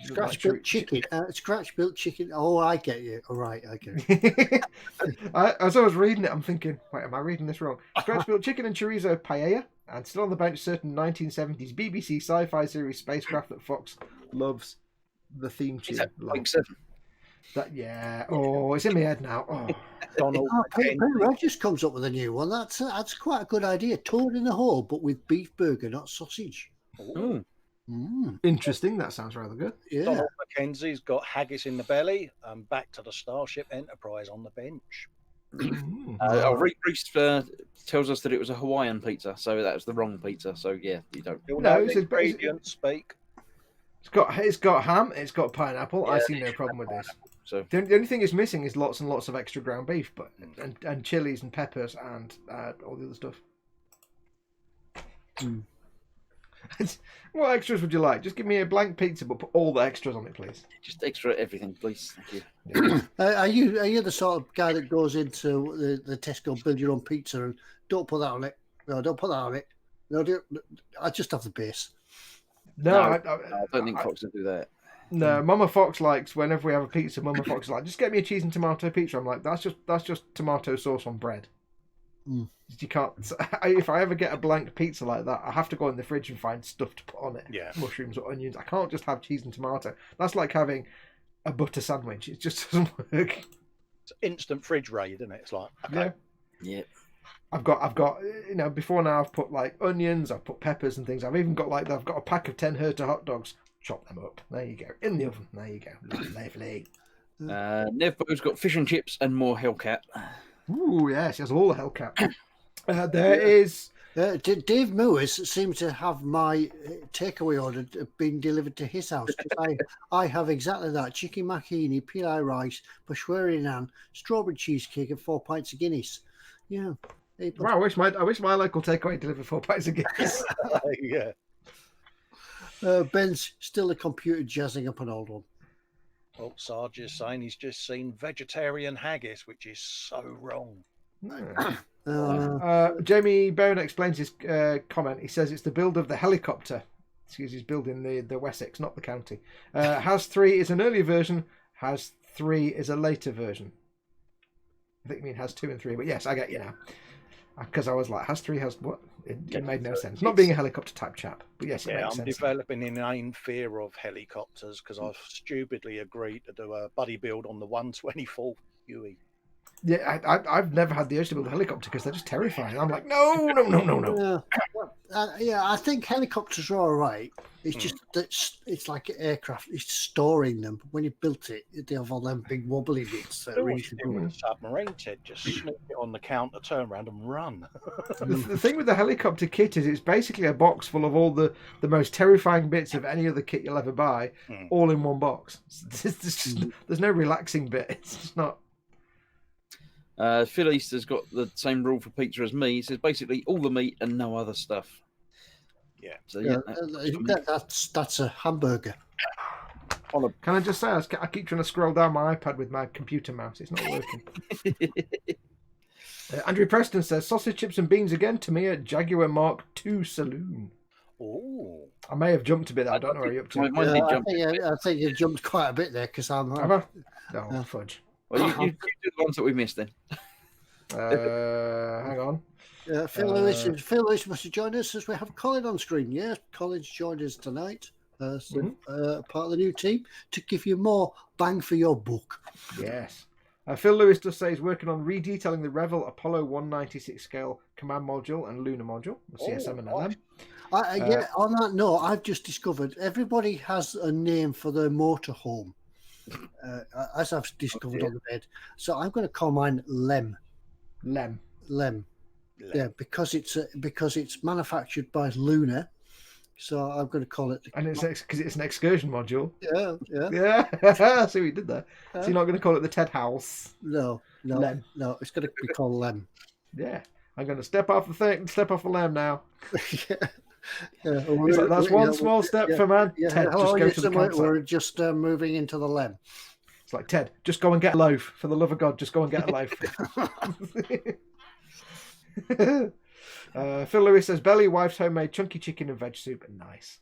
scratch built chicken. Scratch built chicken. Oh, I get you. All right, I get it. As I was reading it, I'm thinking, wait, am I reading this wrong? Scratch built chicken and chorizo paella, and still on the bench, certain 1970s BBC sci-fi series spacecraft that Foxx loves. The theme tune. Is that Blake 7? Yeah. Oh, it's in my head now. Oh. Donald Penny McKenzie. Rogers comes up with a new one. That's quite a good idea. Toad in a hole, but with beef burger, not sausage. Oh, Interesting. That sounds rather good. Yeah. Donald McKenzie's got haggis in the belly and back to the Starship Enterprise on the bench. Reese tells us that it was a Hawaiian pizza, so that was the wrong pizza. So yeah, you don't. You'll No, know it's the a- ingredients speak. It's got ham. It's got pineapple. I Yeah, see no problem with this. So The only thing it's missing is lots and lots of extra ground beef, but and chilies and peppers and all the other stuff. What extras would you like? Just give me a blank pizza, but put all the extras on it, please. just extra everything, please. Thank you. Are you the sort of guy that goes into the Tesco, build your own pizza, and don't put that on it? No, don't put that on it. No, I just have the base. No, I don't think Foxx would do that. No, Mama Fox likes whenever we have a pizza. Mama Fox is like, just get me a cheese and tomato pizza. I'm like, that's just tomato sauce on bread. You can't. If I ever get a blank pizza like that, I have to go in the fridge and find stuff to put on it. Yeah. Mushrooms or onions. I can't just have cheese and tomato. That's like having a butter sandwich. It just doesn't work. It's instant fridge raid, isn't it? It's like, okay. Yeah. I've got before now I've put like onions, I've put peppers and things. I've even got I've got a pack of 10 Herta hot dogs. Chop them up. There you go. In the oven. There you go. Lovely. Nevbo's got fish and chips and more Hellcat. Ooh, yes, he has all the Hellcat. There is. Dave Moores seems to have my takeaway order being delivered to his house. 'Cause I have exactly that: chicken macaroni, pilai rice, pashwari naan, strawberry cheesecake, and 4 pints of Guinness. Yeah. Wow, I wish my local takeaway delivered 4 pints of Guinness. Yeah. Ben's still a computer jazzing up an old one. Well, Sarge is saying he's just seen vegetarian haggis, which is so wrong. Jamie Bowen explains his comment. He says it's the build of the helicopter. He's building the Wessex, not the county. Has 3 is an earlier version. Has 3 is a later version. I think you mean has 2 and 3, but yes, I get you now. Because I was like, has 3 has what? It made no sense. Not being a helicopter type chap, but yes, it makes I'm sense. developing an inane fear of helicopters because I've stupidly agreed to do a buddy build on the 124 Huey. Yeah, I've never had the urge to build a helicopter because they're just terrifying. I'm like, no. Yeah, I think helicopters are all right. It's just that it's like aircraft. It's storing them. When you built it, they have all them big wobbly bits. Do what you do with a submarine, Ted. Just sneak it on the counter, turn around and run. The thing with the helicopter kit is it's basically a box full of all the most terrifying bits of any other kit you'll ever buy, all in one box. There's no relaxing bit. It's just not. Phil East has got the same rule for pizza as me. He says basically all the meat and no other stuff. Yeah. So That's a hamburger. Can I just say, I keep trying to scroll down my iPad with my computer mouse. It's not working. Andrew Preston says, sausage, chips and beans again to me at Jaguar Mark II Saloon. Oh. I may have jumped a bit. I don't know where you're up to. I think you jumped quite a bit there because I'm. No, fudge. Well, you do the ones that we missed then. Hang on. Phil Lewis must have joined us as we have Colin on screen. Yeah, Colin's joined us tonight. Part of the new team to give you more bang for your buck. Yes. Phil Lewis does say he's working on redetailing the Revell Apollo 196 scale command module and lunar module, the CSM and LM. On that note, I've just discovered everybody has a name for their motorhome. As I've discovered on the bed, so I'm going to call mine Lem. Yeah, because it's manufactured by Lunar, so I'm going to call it. And it's because it's an excursion module. Yeah. See what you did there. So you're not going to call it the Ted House. No. Lem. No, it's going to be called Lem. Yeah, I'm going to step off the Lem now. Yeah, that's one small step for man. Yeah, Ted, just go to the campsite. We're just moving into the Lem. It's like, Ted, just go and get a loaf. For the love of God, just go and get a loaf. Phil Lewis says, belly, wife's homemade chunky chicken and veg soup. Nice.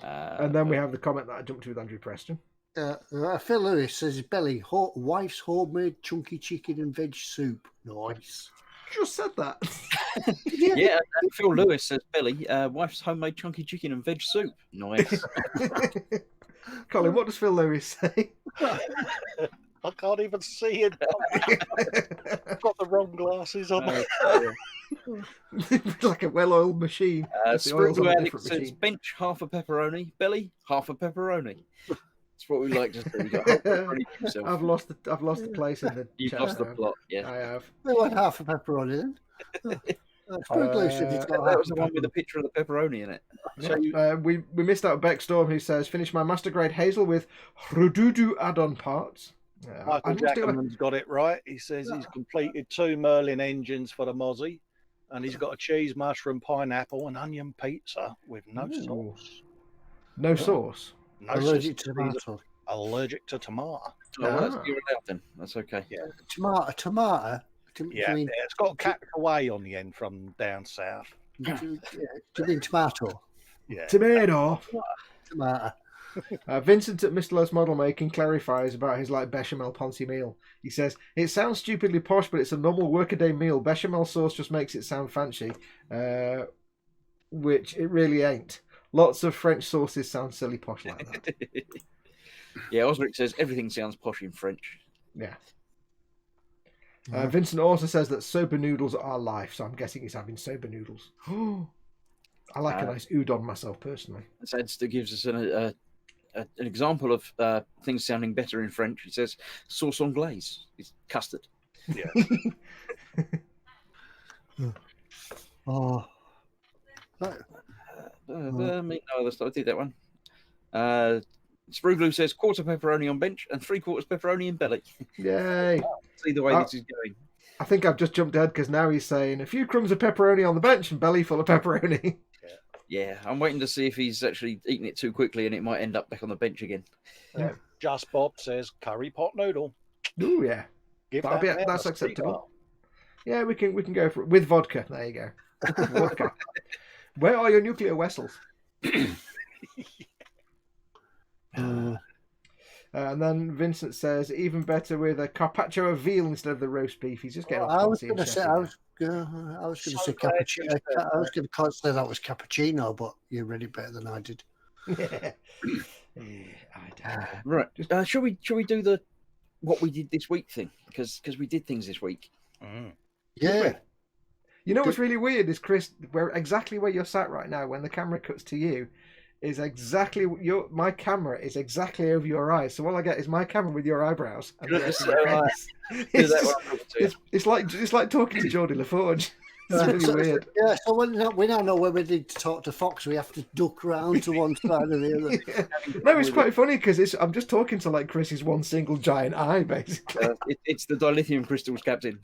And then we have the comment that I jumped to with Andrew Preston. Phil Lewis says, belly, wife's homemade chunky chicken and veg soup. Nice. Just said that. Yeah, Phil Lewis says, belly, wife's homemade chunky chicken and veg soup. Nice. Colin, what does Phil Lewis say? I can't even see it. I've got the wrong glasses on. Like a well-oiled machine. Just the oil's on a Addict different says machine. bench half a pepperoni, belly half a pepperoni. That's what we like to do. You got half pepperoni to yourself. I've lost the place in the You've chat lost the now. plot. Yeah, I have. They want half a pepperoni then. Squidglue said he's got that half was a the one with the pepperoni. picture of the pepperoni in it. Yeah. We missed out Beck Storm, who says finish my master grade Hazel with Rududu add-on parts. Michael Jackman's got it right. He says he's completed 2 Merlin engines for the Mozzie, and he's got a cheese, mushroom, pineapple, and onion pizza with no sauce. No sauce. No Allergic sauce. to tomato. Allergic to tomato. Oh, well, that's you're allowed then. That's okay. Yeah. Tomato. Yeah, it's got a capital away on the end from down south. Do you mean tomato? Yeah. Tomato. Tomato. Vincent at Mr. Lowe's Model Making clarifies about his bechamel Ponzi meal. He says, it sounds stupidly posh, but it's a normal workaday meal. Bechamel sauce just makes it sound fancy, which it really ain't. Lots of French sauces sound silly posh like that. Yeah, Osric says everything sounds posh in French. Yeah. Vincent also says that soba noodles are life, so I'm guessing he's having soba noodles. I like a nice udon myself, personally. That gives us an example of things sounding better in French. He says sauce anglaise. It's custard. Yeah. Oh. Me, no other stuff. I did that one. Spruglu says quarter pepperoni on bench and 3/4 pepperoni in belly. Yay. See the way this is going. I think I've just jumped ahead because now he's saying a few crumbs of pepperoni on the bench and belly full of pepperoni. Yeah, I'm waiting to see if he's actually eating it too quickly and it might end up back on the bench again. Just Bob says curry pot noodle. Ooh, yeah. That's acceptable. Yeah, we can go for it with vodka. There you go. Vodka. Where are your nuclear vessels? And then Vincent says even better with a carpaccio of veal instead of the roast beef. He's just getting. I was going to say cappuccino. I was going to say that was cappuccino, but you read it better than I did. Right. Shall we do the what we did this week thing? Because we did things this week. Yeah. You know what's really weird is, Chris, exactly where you're sat right now, when the camera cuts to you, is exactly my camera is exactly over your eyes. So all I get is my camera with your eyebrows. It's like talking to Geordie LaForge. It's really weird. Yeah, so we now know when we need to talk to Foxx, we have to duck round to one side or the other. No, it's quite funny because I'm just talking to Chris's one single giant eye, basically. It's the dilithium crystals, Captain.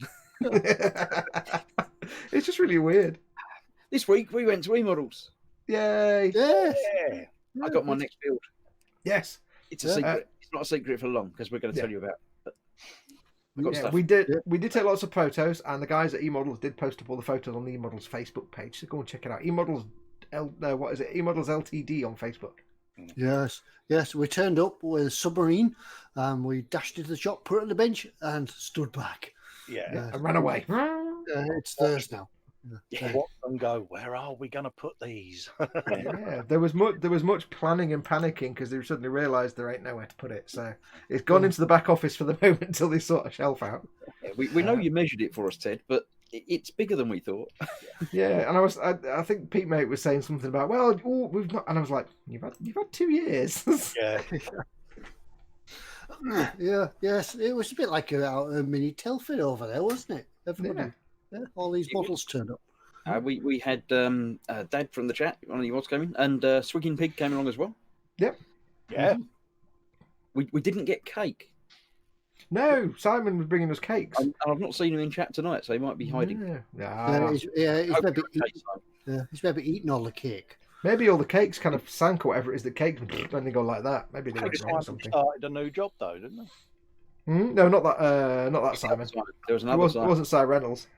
It's just really weird. This week we went to eModels. Yay! Yes. Yeah. I got my next build. Yes. It's a secret. It's not a secret for long because we're going to tell you about it. But we did take lots of photos, and the guys at eModels did post up all the photos on the eModels Facebook page. So go and check it out. eModels eModels Ltd on Facebook. Yes. We turned up with a submarine, and we dashed into the shop, put it on the bench, and stood back. And ran away. It's theirs now. Watch them go. Where are we going to put these? There was much planning and panicking because they suddenly realised there ain't nowhere to put it. So it's gone into the back office for the moment until they sort a shelf out. We know you measured it for us, Ted, but it's bigger than we thought. And I think Pete Mate was saying something about we've not, and I was like, you've had 2 years. Yes, it was a bit like a mini Telford over there, wasn't it? Everybody. Yeah, all these models turned up. We had Dad from the chat, one of the mods came in, and Swigging Pig came along as well. Yep. Yeah. We didn't get cake. No, Simon was bringing us cakes. And I've not seen him in chat tonight, so he might be hiding. He's maybe eating all the cake. Maybe all the cakes kind of sank or whatever it is. The cakes when they go like that. Maybe they went wrong or something. Started a new job though, didn't they? No, not that Simon. There was another. It wasn't Cy Reynolds.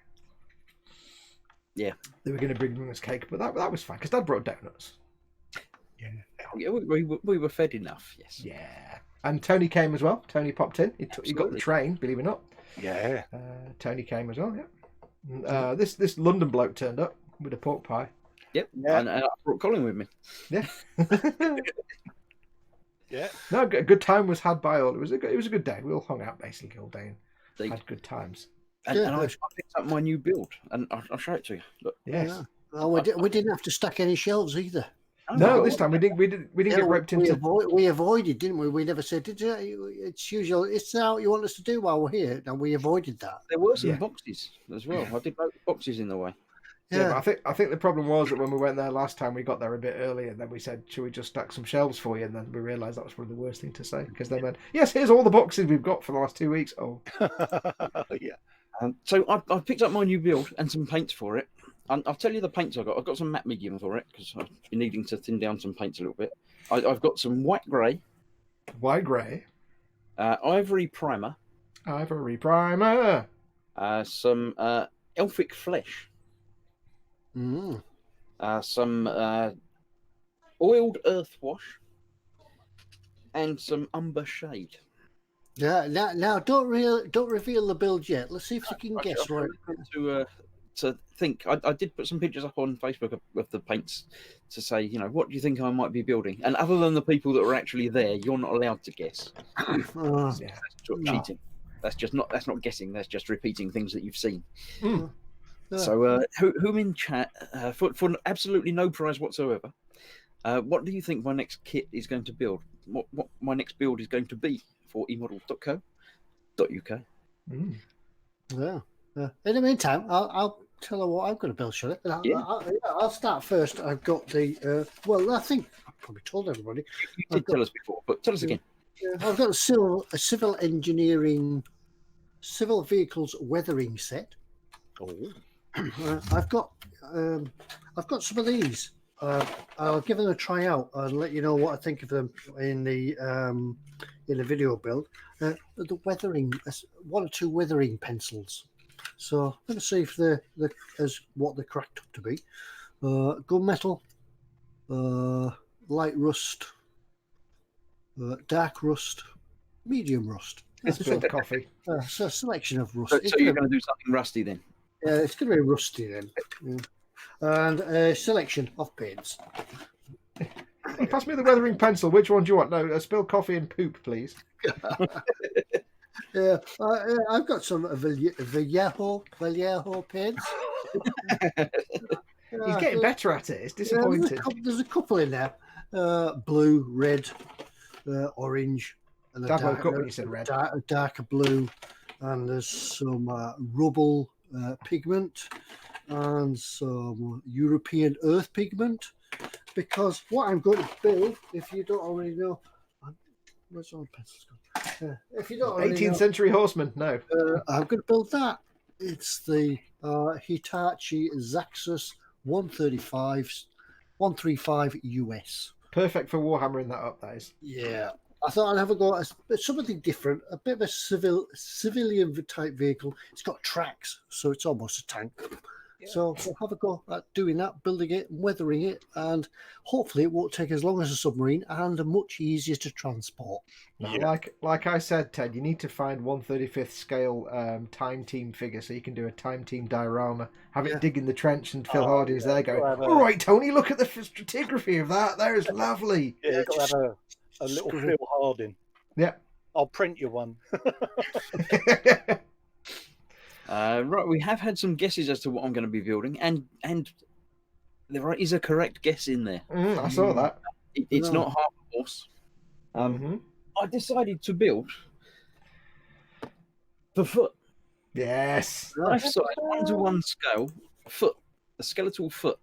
Yeah, they were going to bring us cake, but that was fine because Dad brought donuts. Yeah, we were fed enough. Yes. Yeah, and Tony came as well. Tony popped in. He got the train, believe it or not. Yeah. Tony came as well. Yeah. This London bloke turned up with a pork pie. Yep. Yeah. And I brought Colin with me. Yeah. Yeah. No, a good time was had by all. It was a good day. We all hung out basically all day and had good times. And, Yeah. and I picked up my new build, and I'll show it to you. Look. Yes. Yeah. Well, we didn't have to stack any shelves either. Oh, No, God. this time we didn't get roped into. We avoided, didn't we? We never said, "Did you?" It's usual. It's now what you want us to do while we're here, and we avoided that. There were some Yeah. boxes as well. I did both boxes in the way. Yeah, but I think the problem was that when we went there last time, we got there a bit early, and then we said, "Should we just stack some shelves for you?" And then we realised that was probably the worst thing to say because they went, "Yes, here's all the boxes we've got for the last 2 weeks." Oh, Yeah. So I picked up my new build and some paints for it. And I'll tell you the paints I got. I've got some matte medium for it because I've been needing to thin down some paints a little bit. I've got some white grey, ivory primer, some elfic flesh, some oiled earth wash, and some umber shade. Yeah. Now, don't reveal the build yet. Let's see if you can guess right. To think, I did put some pictures up on Facebook of the paints to say, what do you think I might be building? And other than the people that were actually there, you're not allowed to guess. That's sort of cheating. That's not guessing. That's just repeating things that you've seen. So, whom in chat for absolutely no prize whatsoever? What do you think my next kit is going to build? What my next build is going to be for eModels.co.uk? Yeah. In the meantime, I'll tell her what I'm going to build, shall I? I'll start first. I've got the I think I probably told everybody. You did tell us before, but tell us again. I've got a civil engineering, civil vehicles weathering set. I've got some of these. I'll give them a try out and let you know what I think of them in the video build. The weathering, 1 or 2 weathering pencils. So I'm going to see if they're as what they're cracked up to be. Gunmetal, light rust, dark rust, medium rust. spilled coffee. So a selection of rust. So you're going to do something rusty then? Yeah, it's going to be rusty then. Yeah. And a selection of paints. Hey, pass me the weathering pencil. Which one do you want? No, spilled coffee and poop, please. Yeah, I've got some Vallejo paints. He's getting better at it. It's disappointing. There's a couple in there. Blue, red, orange, and Dad woke up when you said red. Darker blue, and there's some rubble pigment and some European earth pigment. Because what I'm going to build, if you don't already know, where's all the pencils gone? If you don't already 18th century horseman, no. I'm going to build that. It's the Hitachi Zaxxas 135 US. Perfect for Warhammering that up, that is. Yeah. I thought I'd have a go at something different, a bit of a civilian type vehicle. It's got tracks, so it's almost a tank. Yeah. So we'll have a go at doing that, building it, weathering it, and hopefully it won't take as long as a submarine and much easier to transport. Now, like I said, Ted, you need to find 1/35th scale time team figure so you can do a time team diorama. Have it dig in the trench and Phil Hardy's there going, all right, Tony, look at the stratigraphy of that. There is lovely. Yeah, you've got to have a little Phil Harding. Yeah. I'll print you one. Right, we have had some guesses as to what I'm going to be building, and there is a correct guess in there. I saw that. It's not half a horse. I decided to build the foot. Yes. Life-size, 1-to-1 scale foot, a skeletal foot.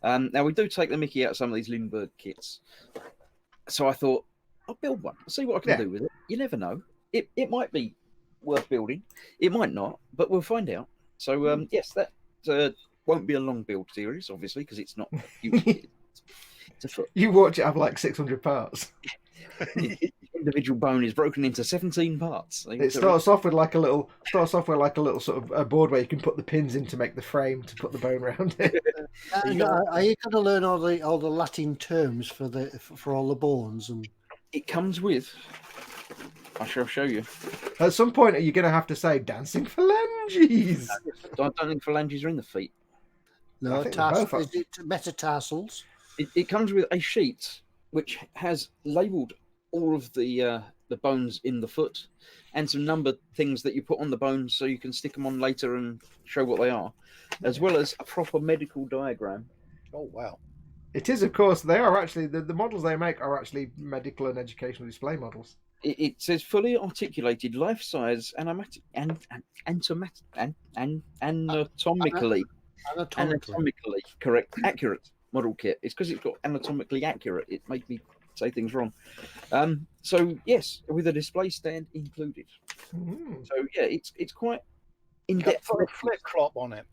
Now, we do take the mickey out of some of these Lindbergh kits. So I thought, I'll build one. I'll see what I can do with it. You never know. It might be worth building. It might not, but we'll find out. So, yes, that won't be a long build series, obviously, because it's not a huge kit. It's a foot. You watch it have like 600 parts. The individual bone is broken into 17 parts. It starts off with like a little sort of a board where you can put the pins in to make the frame to put the bone around it. Are you going to learn all the Latin terms for all the bones? And it comes with. I shall show you. At some point, are you going to have to say dancing phalanges? I don't think phalanges are in the feet. No, is it metatarsals? It comes with a sheet which has labelled all of the bones in the foot, and some numbered things that you put on the bones so you can stick them on later and show what they are, as well as a proper medical diagram. Oh wow. It is, of course. They are actually the models they make are actually medical and educational display models. It says fully articulated, life-size, anatomically correct, accurate model kit. It's because it's got anatomically accurate. It made me say things wrong. So yes, with a display stand included. Mm. So yeah, it's quite in You're gonna depth. put a flip flop on it.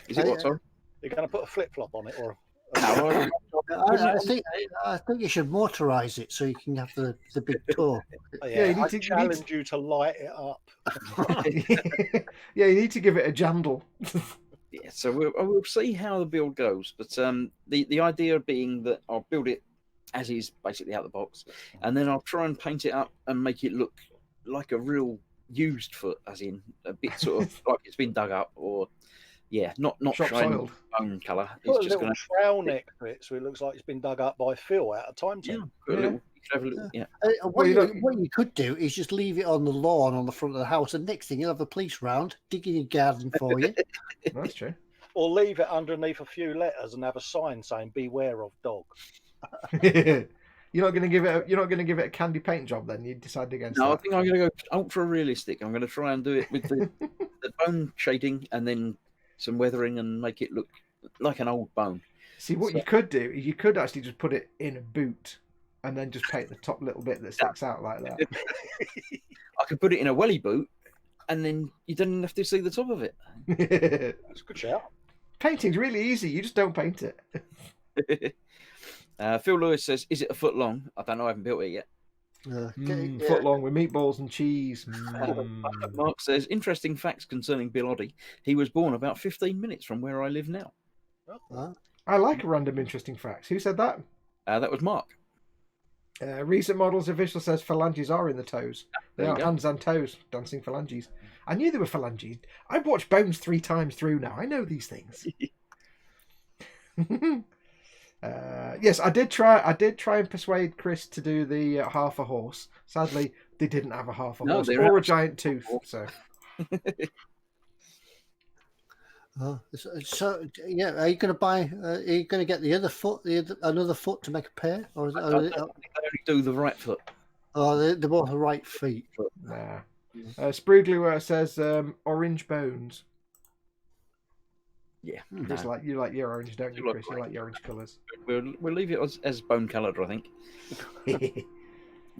Is it what? Sorry. You're going to put a flip flop on it, or No, I think you should motorize it so you can have the big toe. Yeah, you need I to- challenge you to light it up. Yeah, you need to give it a jandle. yeah. So we'll see how the build goes. But the idea being that I'll build it as is, basically out of the box, and then I'll try and paint it up and make it look like a real used foot, as in a bit sort of like it's been dug up, or not Shop shiny soiled. bone colour. Put It's a just little going trail neck to it, so it looks like it's been dug up by Phil out of Time to Temp. put a little. You could have a little, What you you could do is just leave it on the lawn on the front of the house, and next thing you'll have the police round digging your garden for you. That's true. Or leave it underneath a few letters and have a sign saying "Beware of dog." You're not going to give it a candy paint job then. You decided against No, I that. think I'm going to go ultra realistic. I'm going to try and do it with the bone shading and then some weathering and make it look like an old bone. See, what you could do is you could actually just put it in a boot and then just paint the top little bit that sticks out like that. I could put it in a welly boot, and then you don't have to see the top of it. That's a good shout. Painting's really easy. You just don't paint it. Phil Lewis says, "Is it a foot long?" I don't know. I haven't built it yet. Foot long with meatballs and cheese. Mark says, "Interesting facts concerning Bill Oddie. He was born about 15 minutes from where I live now." I like random interesting facts. Who said that? That was Mark. Recent models official says phalanges are in the toes. They There you are go. hands and toes, dancing phalanges. I knew they were phalanges. I've watched Bones 3 times through now. I know these things. Yes, I did try and persuade Chris to do the half a horse. Sadly, they didn't have a half a horse or a giant tooth. So So yeah, are you going to buy? Are you going to get the other foot, another foot to make a pair, or is I only do the right foot. Oh, they're both the right feet. nah. Sprugler says orange bones. Yeah, Just like you like your orange, don't you, You Chris? look You like your orange colours. we'll leave it as bone coloured. I think.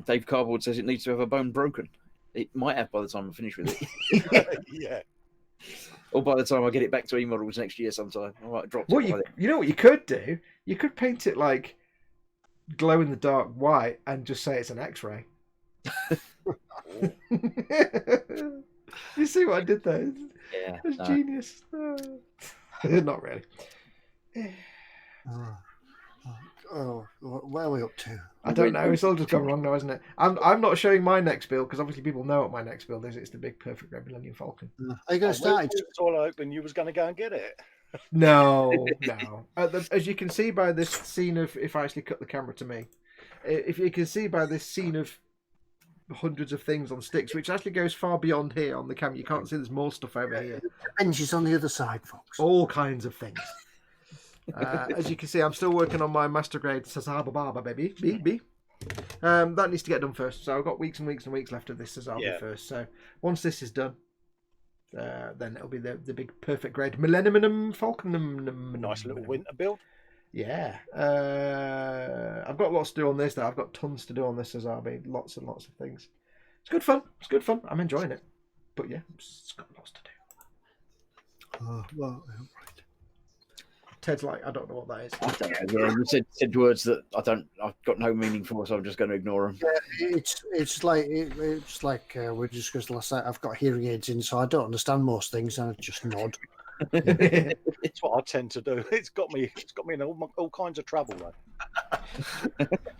Dave Cardboard says it needs to have a bone broken. It might have by the time I finish with it, Yeah. or by the time I get it back to eModels next year sometime. I might drop Well, it. you know what you could do? You could paint it like glow in the dark white and just say it's an X-ray. You see what I did there? Yeah, It's no. genius. Not really. Where are we up to? I don't know. It's all just gone wrong now, isn't it? I'm not showing my next build because obviously people know what my next build is. It's the big perfect red Millennium Falcon. Are you going to start? It's all open. You was going to go and get it. No. As you can see by this scene of, if I actually cut the camera to me, if you can see by this scene of hundreds of things on sticks, which actually goes far beyond here on the camera. You can't see there's more stuff over here. The bench is on the other side, folks. All kinds of things. As you can see, I'm still working on my master grade Sazaba Baba, baby. B. That needs to get done first. So I've got weeks and weeks and weeks left of this Sazaba first. So once this is done, then it'll be the big perfect grade Millennium Falcon. Nice little winter build. Yeah. I've got lots to do on this, though. I've got tons to do on this Sazaba. Lots and lots of things. It's good fun. I'm enjoying it. But yeah, it's got lots to do. Well, Ted's like, I don't know what that is. I don't know. Yeah, you said words that I've got no meaning for, so I'm just going to ignore them. yeah, it's like we discussed last night. I've got hearing aids in, so I don't understand most things, and I just nod. It's what I tend to do. It's got me in all kinds of trouble, though.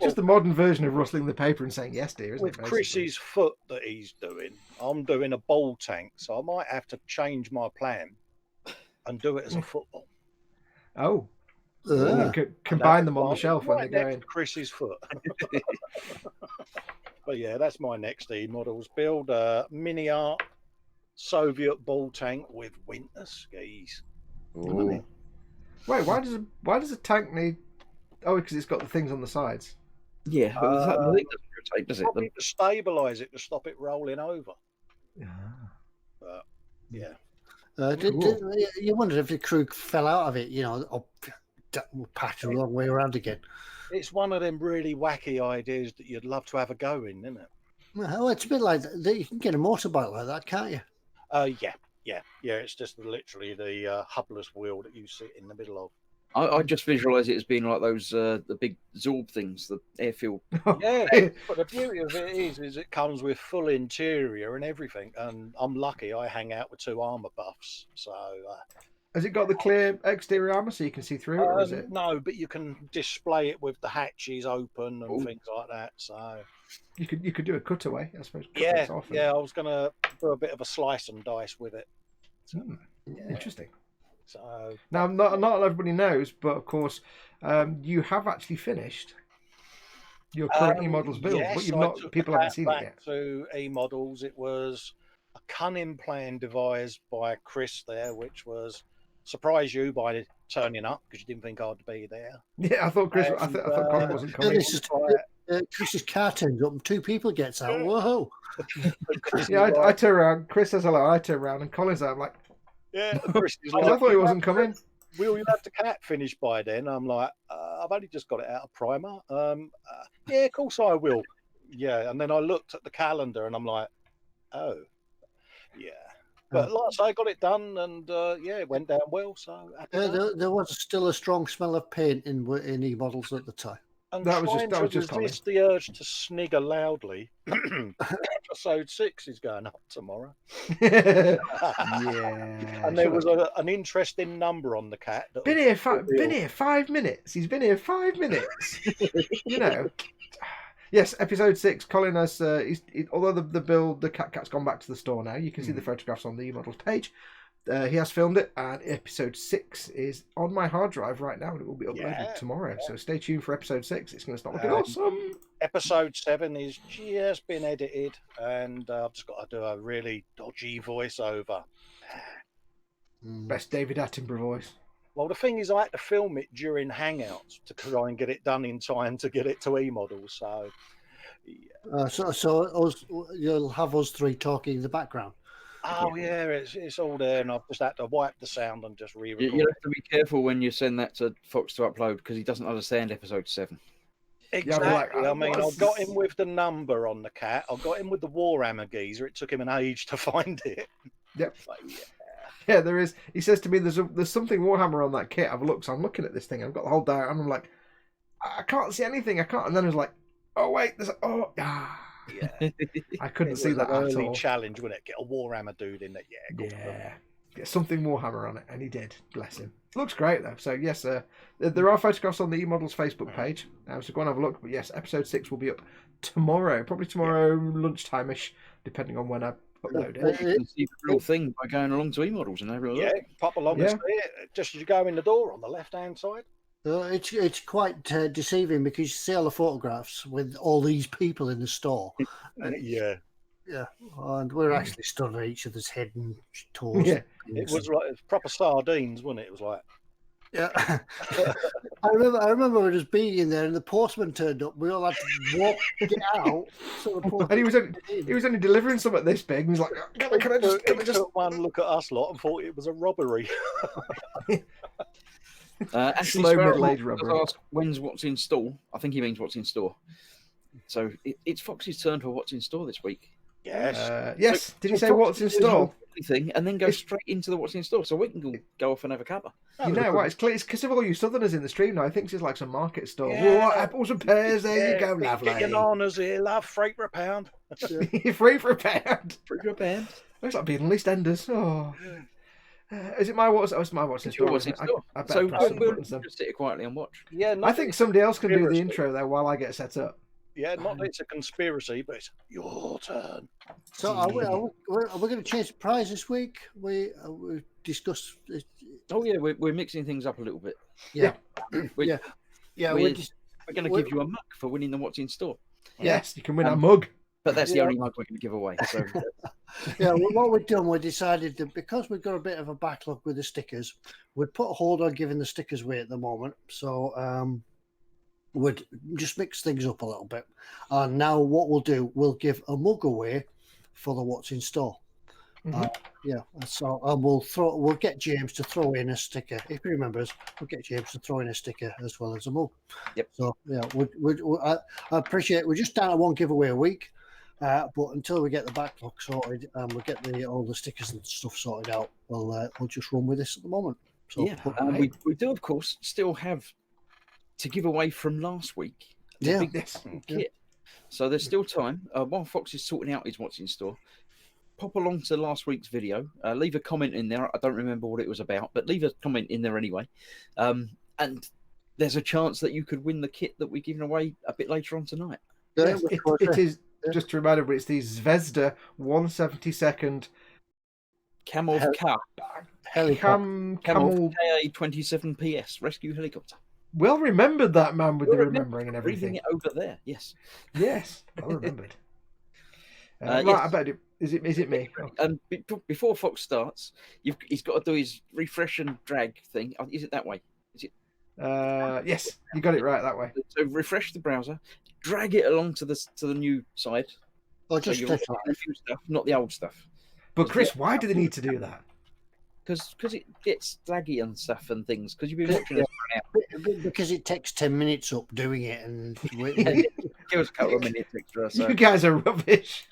Just the modern version of rustling the paper and saying yes, dear, isn't With it? basically? Chrissy's foot that he's doing, I'm doing a ball tank, so I might have to change my plan and do it as a football. Oh. You could combine them on the shelf when they go in. Chris's foot. But yeah, that's my next eModels build. Mini art Soviet ball tank with winter skis. Ooh. Wait, why does a tank need? Oh, because it's got the things on the sides. Yeah, but the thing doesn't rotate, does it? Probably to stabilise it, to stop it rolling over. Ah. But yeah. You wondered if the crew fell out of it, or patched the wrong way around again. It's one of them really wacky ideas that you'd love to have a go in, isn't it? Well, it's a bit like that. You can get a motorbike like that, can't you? Yeah. It's just literally the hubless wheel that you sit in the middle of. I just visualise it as being like those the big Zorb things, the airfield. Yeah, but the beauty of it is it comes with full interior and everything. And I'm lucky I hang out with 2 armour buffs. So has it got the clear exterior armour so you can see through it, or is it? No, but you can display it with the hatches open and things like that. So you could do a cutaway, I suppose. Yeah, I was gonna do a bit of a slice and dice with it. So, Interesting. So now, not everybody knows, but of course, you have actually finished your current eModels build, yes, but you've not. People haven't seen it yet. To eModels, it was a cunning plan devised by Chris there, which was surprise you by turning up because you didn't think I'd be there. Yeah, I thought Chris. I thought Colin wasn't coming. Chris's car turns up and 2 people gets out. Whoa! Yeah, I turn around. Chris says hello. I turn around, and Colin's there. I'm like, yeah. Chris is I thought he wasn't coming. Will you have the cat finished by then? I'm like, I've only just got it out of primer. Yeah, of course I will. Yeah, and then I looked at the calendar and I'm like, oh, yeah. But like I say, I got it done and it went down well. So there was still a strong smell of paint in eModels at the time. And that was just resist the urge to snigger loudly. Episode 6 is going up tomorrow. Yeah. And there was an interesting number on the cat. Been here 5 minutes. He's been here 5 minutes. Yes, episode 6. Colin has, although the cat's gone back to the store now. You can see the photographs on the eModels page. He has filmed it, and episode 6 is on my hard drive right now, and it will be uploaded tomorrow. So stay tuned for episode 6. It's going to start looking awesome. Episode 7 is just been edited, and I've just got to do a really dodgy voiceover. Best David Attenborough voice. Well, the thing is, I had to film it during Hangouts to try and get it done in time to get it to eModels. So, yeah. So you'll have us 3 talking in the background. Oh yeah, it's all there, and I've just had to wipe the sound and just re-record. You have to be careful when you send that to Foxx to upload because he doesn't understand episode 7. Exactly. I mean, I got him with the number on the cat. I got him with the Warhammer geezer. It took him an age to find it. Yep. But, yeah, there is. He says to me, "There's something Warhammer on that kit." I've looked. So I'm looking at this thing. I've got the whole diagram. And I'm like, I can't see anything. I can't. And then I was like, oh wait, there's yeah. I couldn't see that at all. Challenge, wouldn't it? Get a Warhammer dude in there. Yeah. Get something Warhammer on it, and he did. Bless him. Looks great though. So yes, there are photographs on the eModels Facebook page. So go and have a look. But yes, episode 6 will be up tomorrow, probably tomorrow lunchtime-ish, depending on when I upload it. You can see the real thing by going along to eModels and everything. Yeah, pop along and see it. Just as you go in the door on the left-hand side. It's quite deceiving because you see all the photographs with all these people in the store. Yeah, and we're actually stood at each other's head and toes. Yeah, it was like proper sardines, wasn't it? It was like. Yeah, I remember it was being in there, and the postman turned up. We all had to walk it out. So and he was only delivering something this big. And he was like, "Can I just took one look at us lot and thought it was a robbery." Slow middle-aged robbery. When's what's in store? I think he means what's in store. So it's Fox's turn for what's in store this week. Yes. Yes. Did he say what's in store? Thing and then go straight into the what's in store, so we can go off and have a cuppa. You know what? It's clear. It's because of all you Southerners in the stream now. I think it's like some market store. Yeah. Whoa, apples and pears. There you go, lovely. Get your bananas here, love. $3 for a pound. $3 for a pound. $3 for a pound. Looks like being East Enders. Oh. Is it my what's? Oh, it's my what's in store. I so we'll just sit here quietly and watch. Yeah. I think somebody else can do the intro though while I get set up. Yeah, not that it's a conspiracy, but it's your turn. So are we going to change the prize this week? We discussed. Oh yeah, we're mixing things up a little bit. Yeah. We're, Yeah, we're, we're just, we're going to give you a mug for winning the What's in Store. Yes, you can win a mug. But that's the Yeah. only mug we're going to give away. So yeah. What we've done, we decided that because we've got a bit of a backlog with the stickers, we'd put a hold on giving the stickers away at the moment. So we'd just mix things up a little bit. And now what we'll do, we'll give a mug away for the What's in Store. Yeah, so we'll get James to throw in a sticker if he remembers. We'll get James to throw in a sticker as well as a mug. Yep. So yeah, I appreciate. We're just down to one giveaway a week, but until we get the backlog sorted and we get all the stickers and stuff sorted out, we'll just run with this at the moment. So yeah, we do of course still have to give away from last week. The big kit. So there's still time. While Foxx is sorting out his What's in Store, pop along to last week's video, leave a comment in there. I don't remember what it was about, but leave a comment in there anyway. And there's a chance that you could win the kit that we're giving away a bit later on tonight. Yes, it is, just to remind everybody, it's the Zvezda 172nd Kamov Kamov KA-27 PS rescue helicopter. Well remembered, that man, with the remembering and Reading everything. it over there, yes. Yes, well remembered. Yes. Right, I bet is it me? Before Foxx starts, he's got to do his refresh and drag thing. Is it that way? Is it? Yes, you got it right that way. So refresh the browser, drag it along to the new side. Or just so click the new stuff, not the old stuff. But Chris, why do they need to do that? Because it gets laggy and stuff and things. Because you've been watching us for an hour. Because it takes 10 minutes up doing it, and Give us a couple of minutes extra. So. You guys are rubbish.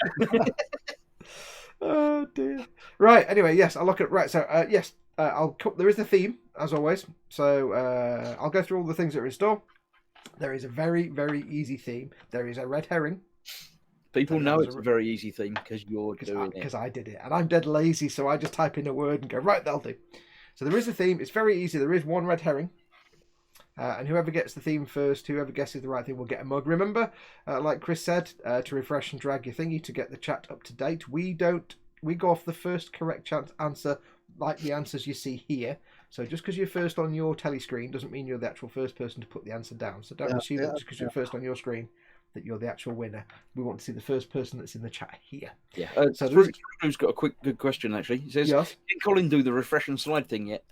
Oh dear. Right. Anyway, yes, I'll look at So yes, there is a theme as always. So I'll go through all the things that are in store. There is a very, very easy theme. There is a red herring. People know it's a very easy thing because you're doing it. Because I did it, and I'm dead lazy, so I just type in a word and go right. That'll do. So there is a theme. It's very easy. There is one red herring. And whoever gets the theme first, whoever guesses the right thing, will get a mug. Remember, like Chris said, to refresh and drag your thingy to get the chat up to date. We go off the first correct answer, like the answers you see here. So just because you're first on your telly screen doesn't mean you're the actual first person to put the answer down. So don't assume that just because you're first on your screen that you're the actual winner. We want to see the first person that's in the chat here. Yeah. So Drew's got a good question actually. He says, yes. Did Colin do the refresh and slide thing yet?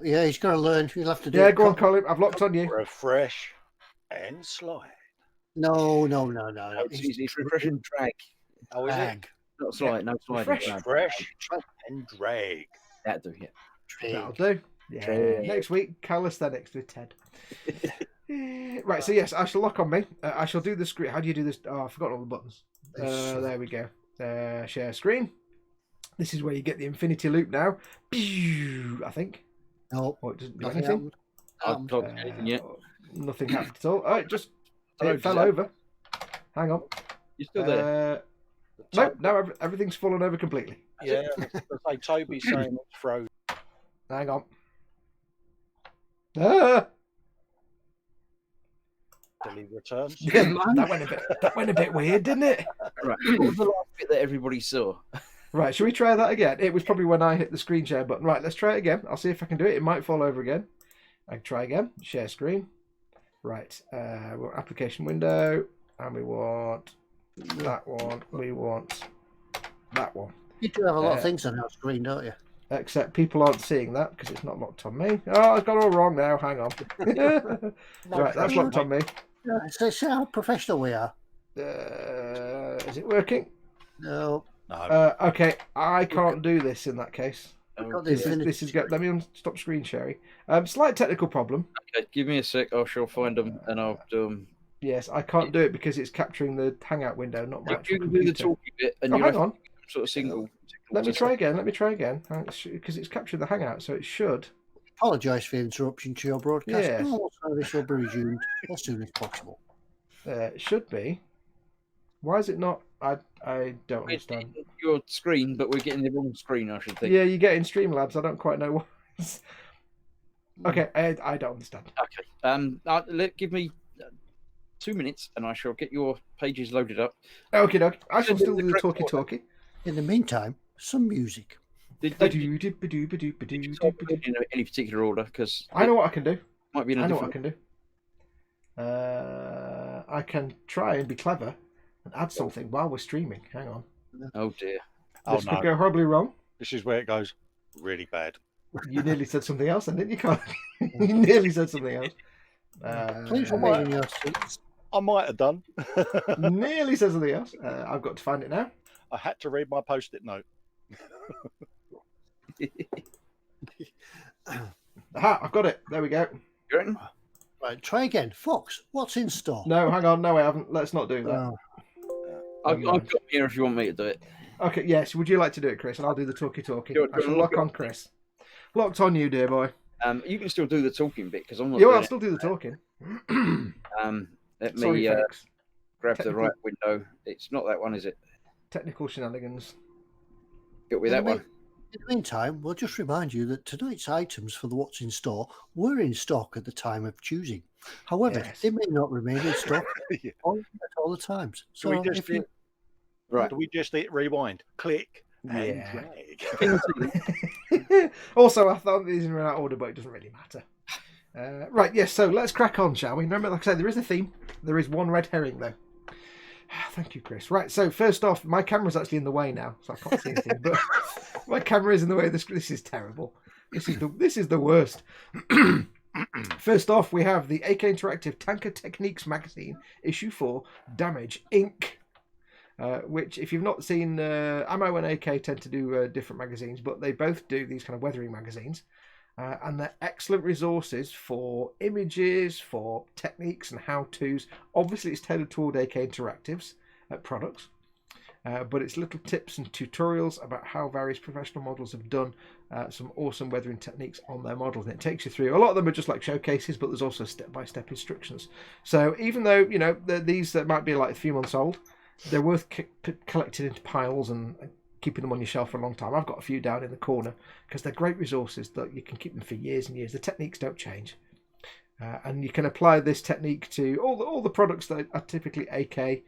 Yeah, he's got to learn. He'll have to do it. Yeah, go on, Colin. I've locked on you. Refresh and slide. No. It's refresh and drag. Oh, is it? Not slide, no slide. Refresh and drag. That'll do, yeah. That'll do. Yeah. Drag. Next week, calisthenics with Ted. Right, so yes, I shall lock on me. I shall do the screen. How do you do this? Oh, I've forgotten all the buttons. There we go. Share screen. This is where you get the infinity loop now. I think. No. Oh, it doesn't do anything. I've not done anything yet. Nothing happened at all. Oh, it fell over. Hang on. You're still there? No, everything's fallen over completely. Yeah, like Toby's saying it's frozen. Hang on. Ah! Till he returns. That went a bit weird, didn't it? Right. What was the last bit that everybody saw? Right, shall we try that again? It was probably when I hit the screen share button. Right, let's try it again. I'll see if I can do it. It might fall over again. I can try again. Share screen. Right, we want application window, and we want that one. We want that one. You do have a lot of things on our screen, don't you? Except people aren't seeing that because it's not locked on me. Oh, I've got it all wrong now. Hang on. Right, that's locked on me. So see how professional we are. Is it working? No. Okay, I can't do this in that case. This is good. Let me stop screen sharing. Slight technical problem. Okay, give me a sec. I shall find them and I'll do them. Yes, I can't do it because it's capturing the Hangout window, not my actual You can do the computer. talky bit and hang on. Sort of single. Let me try again. Because it's capturing the Hangout, so it should. Apologise for the interruption to your broadcast. Yes. Normal service will be resumed as soon as possible. It should be. Why is it not? I don't understand. It's your screen, but we're getting the wrong screen, I should think. Yeah, you get in Streamlabs. I don't quite know why. Okay, I don't understand. Okay. Give me 2 minutes, and I shall get your pages loaded up. Okay. I shall still do the talkie. In the meantime, some music. In any particular order? Because I know what I can do. Might be in a I know what I different. can do. I can try and be clever and add something while we're streaming. Hang on. Oh dear. Oh This no, could go horribly wrong. this is where it goes really bad. You nearly said something else, then, didn't you, Colin? You nearly said something else. Please I remain might- in your seats. I might have done. Nearly said something else. I've got to find it now. I had to read my post-it note. Aha, I've got it. There we go. You reckon? Right, try again. Fox, what's in store? No, hang on. No, I haven't. Let's not do that. Oh, I've Never mind. got here if you want me to do it. Okay, yes. Would you like to do it, Chris? And I'll do the talkie. Do I you shall wanna lock look on Chris. Locked on you, dear boy. You can still do the talking bit because I'm not. Yeah, doing I'll it. still do the talking. Let Sorry, me folks. grab the Technical- right window. It's not that one, is it? Technical shenanigans. Get with that one. In the meantime, we'll just remind you that tonight's items for the What's in Store were in stock at the time of choosing. However, Yes. they may not remain in stock Yeah. at all the times. So we just if you, Right. Do we just hit rewind, click, and Yeah. drag? Also, I thought these were in that order, but it doesn't really matter. Right, yes, so let's crack on, shall we? Remember, like I said, there is a theme. There is one red herring, though. Thank you, Chris. Right, so first off, my camera's actually in the way now, so I can't see anything, but my camera is in the way. This is terrible. This is the worst. First off, we have the AK Interactive Tanker Techniques magazine, issue 4, Damage Inc., which, if you've not seen, Ammo and AK tend to do different magazines, but they both do these kind of weathering magazines. And they're excellent resources for images, for techniques and how-tos. Obviously, it's tailored toward AK Interactive's products, but it's little tips and tutorials about how various professional models have done some awesome weathering techniques on their models. And it takes you through. A lot of them are just like showcases, but there's also step-by-step instructions. So even though, you know, these might be like a few months old, they're worth collecting into piles and keeping them on your shelf for a long time. I've got a few down in the corner because they're great resources that you can keep them for years and years. The techniques don't change, and you can apply this technique to all the products that are typically AK,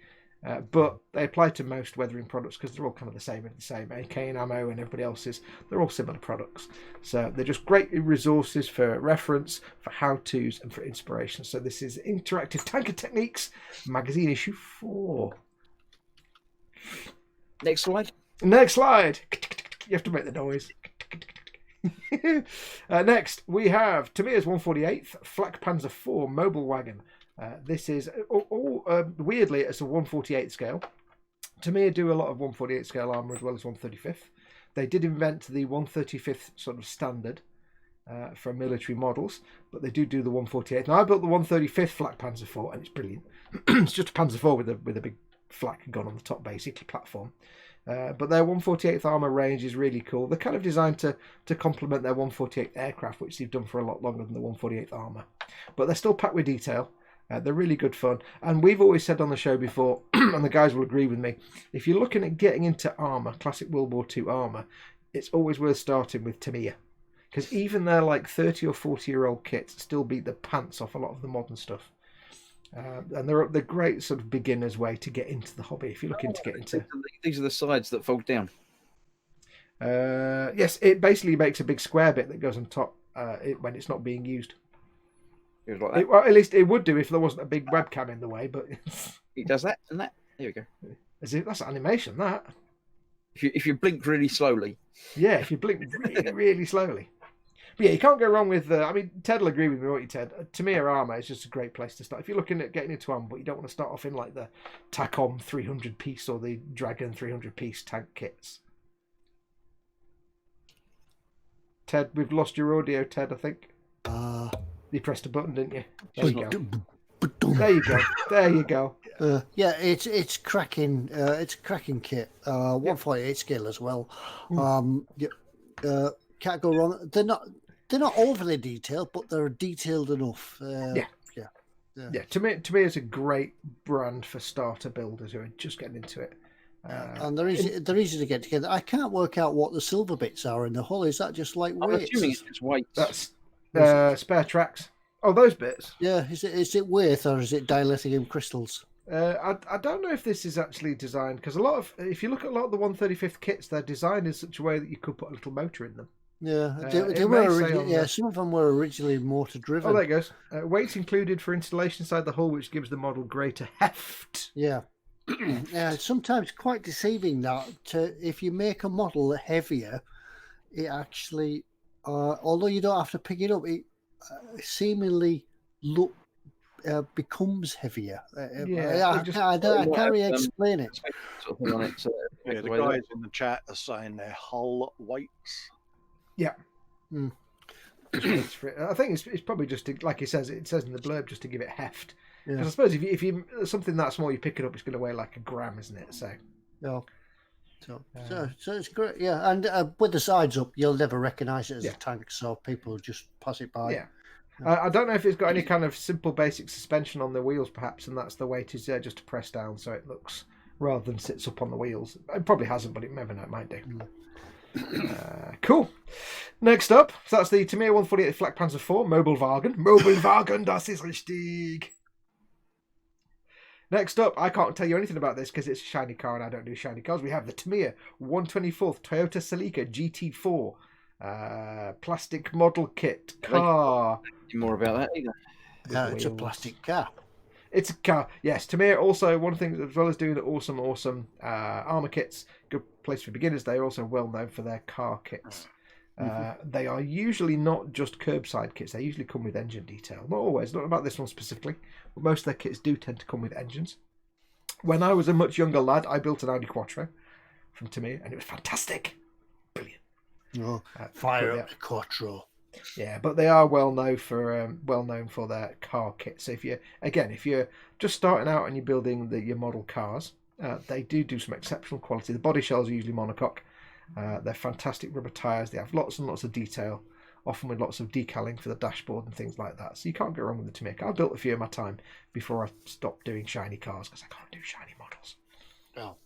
but they apply to most weathering products because they're all kind of the same AK and Ammo and everybody else's. They're all similar products, so they're just great resources for reference, for how-tos, and for inspiration. So this is Interactive Tanker Techniques magazine issue 4. Next slide. Next slide. You have to make the noise. Next, we have Tamiya's 148th Flak Panzer IV Mobile Wagon. This is weirdly, it's a 148 scale. Tamiya do a lot of 148 scale armor as well as 135th. They did invent the 135th sort of standard for military models, but they do the 148th. Now I built the 135th Flak Panzer IV, and it's brilliant. It's just a Panzer IV with a big flak gun on the top, basically platform. But their 148th armor range is really cool. They're kind of designed to complement their 148th aircraft, which they've done for a lot longer than the 148th armor. But they're still packed with detail. They're really good fun. And we've always said on the show before, and the guys will agree with me, if you're looking at getting into armor, classic World War II armor, it's always worth starting with Tamiya. Because even their like 30 or 40-year-old kits still beat the pants off a lot of the modern stuff. And they're great sort of beginner's way to get into the hobby if you're looking to get into. These are the sides that fold down. Yes, it basically makes a big square bit that goes on top when it's not being used. It was like that. Well, at least it would do if there wasn't a big webcam in the way. But It does that and that. There we go. that's animation. That If you blink really slowly. yeah, if you blink really really slowly. But yeah, you can't go wrong with. I mean, Ted will agree with me, won't you, Ted? Tamiya armor is just a great place to start if you're looking at getting into armor, but you don't want to start off in like the TACOM 300 piece or the Dragon 300 piece tank kits. Ted, we've lost your audio, Ted. I think you pressed a button, didn't you? There you go. There you go. There you go. yeah, it's cracking. It's a cracking kit. 148 scale as well. Can't go wrong. They're not overly detailed, but they're detailed enough. Yeah. To me, it's a great brand for starter builders who are just getting into it. And they're easy to get together. I can't work out what the silver bits are in the hull. Is that just like I'm weights? assuming it's just weights. That's spare tracks. Oh, those bits. Yeah, is it weight or is it dilithium crystals? I don't know if this is actually designed because if you look at a lot of the 135th kits, they're designed in such a way that you could put a little motor in them. Yeah, It they may were say originally, on yeah, the- some of them were originally motor driven. Oh, there it goes. Weights included for installation inside the hull, which gives the model greater heft. Yeah. Yeah, it's sometimes quite deceiving that if you make a model heavier, it actually, although you don't have to pick it up, it seemingly becomes heavier. Yeah, it I can't really have, explain it. Sort of thing on it. So Yeah, the guys in the chat are saying their hull weights. Yeah. Mm. I think it's probably just to, like it says in the blurb, just to give it heft. Yeah. Because I suppose if you something that small, you pick it up, it's going to weigh like a gram, isn't it? So Yeah. So it's great, yeah. And with the sides up, you'll never recognise it as Yeah. a tank, so people just pass it by. yeah. I don't know if it's got any kind of simple basic suspension on the wheels, perhaps, and that's the weight is there just to press down so it looks rather than sits up on the wheels. It probably hasn't, but it never know, it might do. Cool. Next up, so that's the Tamiya 148 Flak Panzer IV Mobilwagen. Mobilwagen, das ist richtig. Next up, I can't tell you anything about this because it's a shiny car and I don't do shiny cars. We have the Tamiya 124th Toyota Celica GT4 plastic model kit car. more about that either. It's a wheels. plastic car. It's a car. Yes, Tamiya also, one thing, as well as doing awesome armour kits, good place for beginners, they're also well known for their car kits. They are usually not just curbside kits. They usually come with engine detail. Not always, not about this one specifically, but most of their kits do tend to come with engines. When I was a much younger lad, I built an Audi Quattro from Tamiya, and it was fantastic. Brilliant. Oh, fire up the Quattro. Yeah, but they are well known for their car kits. So if you're just starting out and you're building your model cars, they do some exceptional quality. The body shells are usually monocoque. They're fantastic rubber tyres. They have lots and lots of detail, often with lots of decaling for the dashboard and things like that. So you can't go wrong with the Tamiya. I built a few in my time before I stopped doing shiny cars because I can't do shiny models.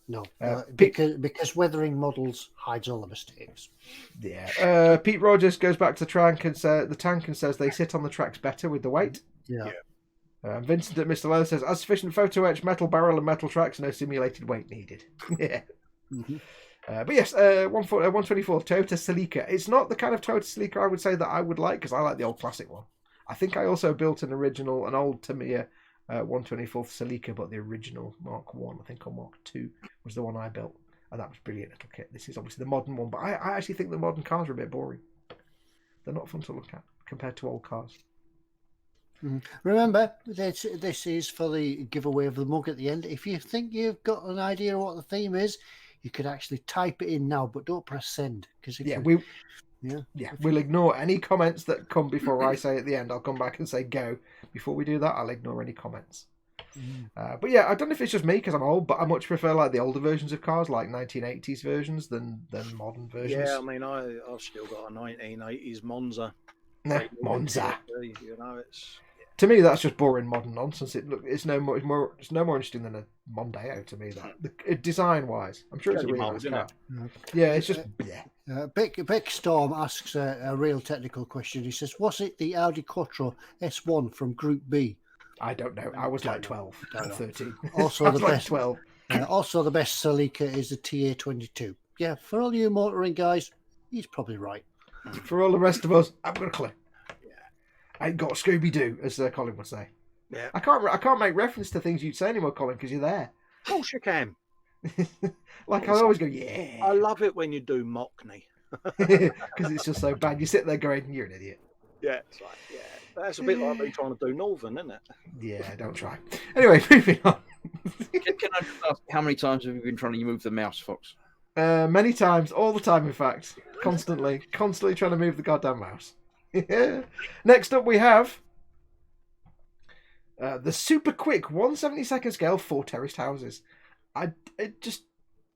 No, Pete, because weathering models hides all the mistakes. yeah. Pete Rogers goes back to the tank and says they sit on the tracks better with the weight. Yeah. Vincent at Mr. Lowe says, as sufficient photo etch metal barrel and metal tracks, no simulated weight needed. Yeah. Mm-hmm. But yes, 124 Toyota Celica. It's not the kind of Toyota Celica I would say that I would like because I like the old classic one. I think I also built an old Tamiya 124th Celica, but the original Mark 1, I think, or Mark 2 was the one I built. And that was a brilliant little kit. This is obviously the modern one, but I actually think the modern cars are a bit boring. They're not fun to look at compared to old cars. Remember, this is for the giveaway of the mug at the end. If you think you've got an idea of what the theme is, you could actually type it in now, but don't press send. We'll ignore any comments that come before I say at the end. I'll come back and say go. Before we do that, I'll ignore any comments. But yeah, I don't know if it's just me because I'm old, but I much prefer like the older versions of cars, like 1980s versions, than modern versions. Yeah, I mean, I've still got a 1980s Monza. Monza. You know, it's To me, that's just boring modern nonsense. It's no more interesting than a Mondeo to me. That design wise, I'm sure it's a really nice car. Yeah, it's just Beck Storm asks a real technical question. He says, "Was it the Audi Quattro S1 from Group B?" I don't know. I was like 12, 13. Also, I was the like best 12. Also, the best Celica is the TA22. Yeah, for all you motoring guys, he's probably right. For all the rest of us, I've got a clue. I ain't got a Scooby Doo, as Colin would say. Yeah. I can't make reference to things you'd say anymore, Colin, because you're there. Of course you can. Like I always go, yeah. I love it when you do Mockney. Because it's just so bad. You sit there going, you're an idiot. Yeah, it's like, yeah. That's a bit like me trying to do Northern, isn't it? Yeah, don't try. Anyway, moving on. Can I just ask, how many times have you been trying to move the mouse, Fox? Many times, all the time, in fact. Constantly trying to move the goddamn mouse. Next up, we have the super quick 1/72 scale 4 terraced houses. There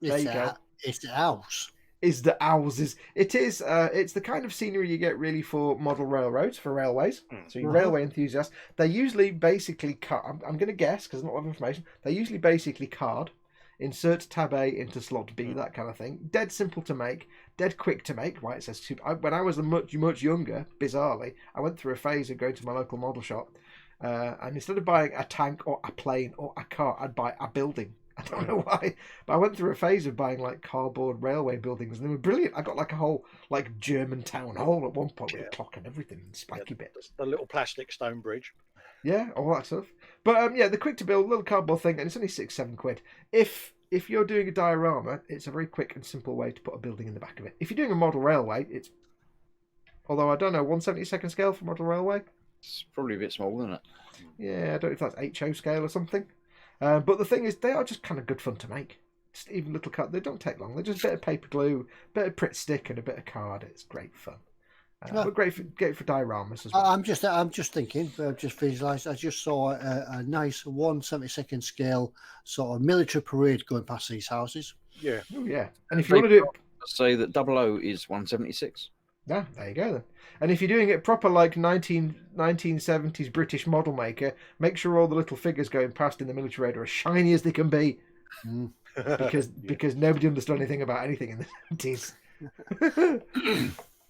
you go. It's the house. Is the houses. It is. It's the kind of scenery you get really for model railroads, for railways. So you railway enthusiasts. They're usually basically I'm going to guess because there's not a lot of information. They're usually basically card. Insert tab A into slot B, that kind of thing. Dead simple to make, dead quick to make. Right, it says super. When I was much younger, bizarrely, I went through a phase of going to my local model shop, and instead of buying a tank or a plane or a car, I'd buy a building, I don't know why, but I went through a phase of buying like cardboard railway buildings, and they were brilliant. I got like a whole like German town hall at one point with a clock and everything, and spiky bits. The little plastic stone bridge. Yeah, all that stuff. But yeah, the quick to build little cardboard thing, and it's only 6-7 quid. If you're doing a diorama, it's a very quick and simple way to put a building in the back of it. If you're doing a model railway, it's, although I don't know, 1/72 scale for model railway. It's probably a bit small, isn't it? Yeah, I don't know if that's HO scale or something. But the thing is, they are just kind of good fun to make. Just even little cut. They don't take long. They're just a bit of paper glue, a bit of Pritt stick, and a bit of card. It's great fun. But great for dioramas as well. I'm just thinking. I've just visualised. I just saw a nice 1/72 scale sort of military parade going past these houses. Yeah. Oh yeah. And if you want to do it, say that 00 is 1/76. yeah, there you go then. And if you're doing it proper like 1970s British model maker, make sure all the little figures going past in the military parade are as shiny as they can be, because nobody understood anything about anything in the 70s.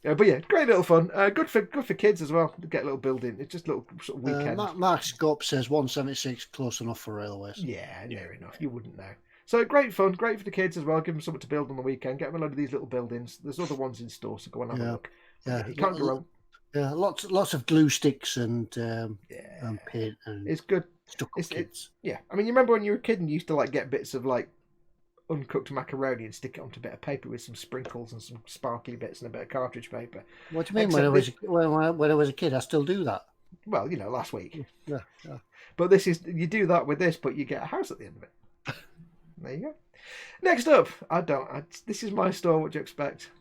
But yeah, great little fun. Good for kids as well. Get a little building. It's just a little sort of weekend. Mark Scope says 1/76 close enough for railways. Yeah, near enough. You wouldn't know. So great fun, great for the kids as well. Give them something to build on the weekend. Get them a load of these little buildings. There's other ones in store, so go and have a look. Yeah, you can't go wrong. Yeah, lots of glue sticks and paint and it's good. Stuck-up kids. Yeah, I mean, you remember when you were a kid and you used to like get bits of like uncooked macaroni and stick it onto a bit of paper with some sprinkles and some sparkly bits and a bit of cartridge paper. What do you mean? When I was a kid, I still do that. Well, last week. Yeah. But you do that with this, but you get a house at the end of it. There you go. Next up, this is my store. What do you expect?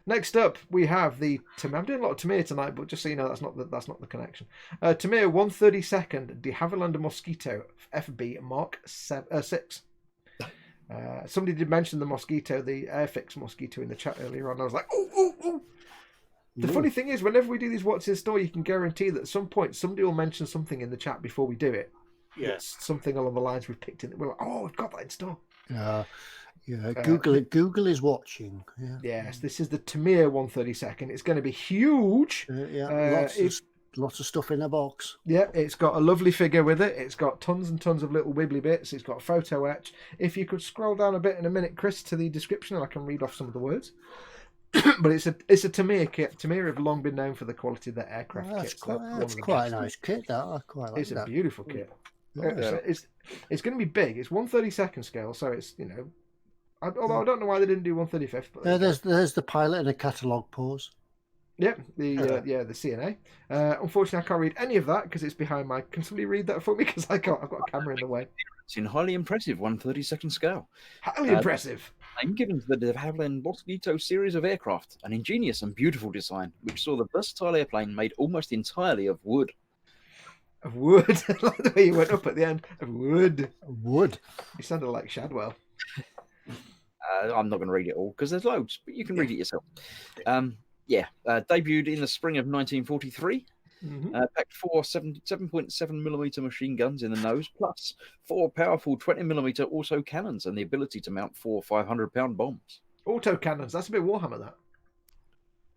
Next up, we have the I'm doing a lot of Tamir tonight, but just so you know, that's not the connection. Tamir 132nd de Havilland Mosquito FB Mark 6. Somebody did mention the mosquito, the Airfix mosquito in the chat earlier on. I was like, oh. The funny thing is, whenever we do these what's in store, you can guarantee that at some point somebody will mention something in the chat before we do it. Yes. Something along the lines we've picked in. We're like, oh, we've got that in store. Yeah. Google it. Google is watching. Yeah. Yes, this is the Tamir 132nd. It's going to be huge. Lots of stuff in the box. Yeah, it's got a lovely figure with it. It's got tons and tons of little wibbly bits. It's got photo etch. If you could scroll down a bit in a minute, Chris, to the description, and I can read off some of the words. But it's a Tamir kit. Tamir have long been known for the quality of their aircraft kits. That's quite a nice kit. That I quite like. It's a beautiful kit. Yeah. It's going to be big. It's 1/32 scale, so it's although I don't know why they didn't do 1/35. But there's the pilot in a catalogue pose. Yep, the CNA. Unfortunately, I can't read any of that because it's behind my. Can somebody read that for me? Because I've got a camera in the way. It's in highly impressive 1/32 scale. Highly impressive. Name given to the de Havilland Mosquito series of aircraft, an ingenious and beautiful design which saw the versatile airplane made almost entirely of wood. Of wood. I like the way you went up at the end. Of wood. Wood. You sounded like Shadwell. I'm not going to read it all because there's loads, but you can read it yourself. Debuted in the spring of 1943. Packed 4 7.7mm machine guns in the nose, plus 4 powerful 20mm auto cannons and the ability to mount 4 500-pound bombs. Auto cannons, that's a bit Warhammer,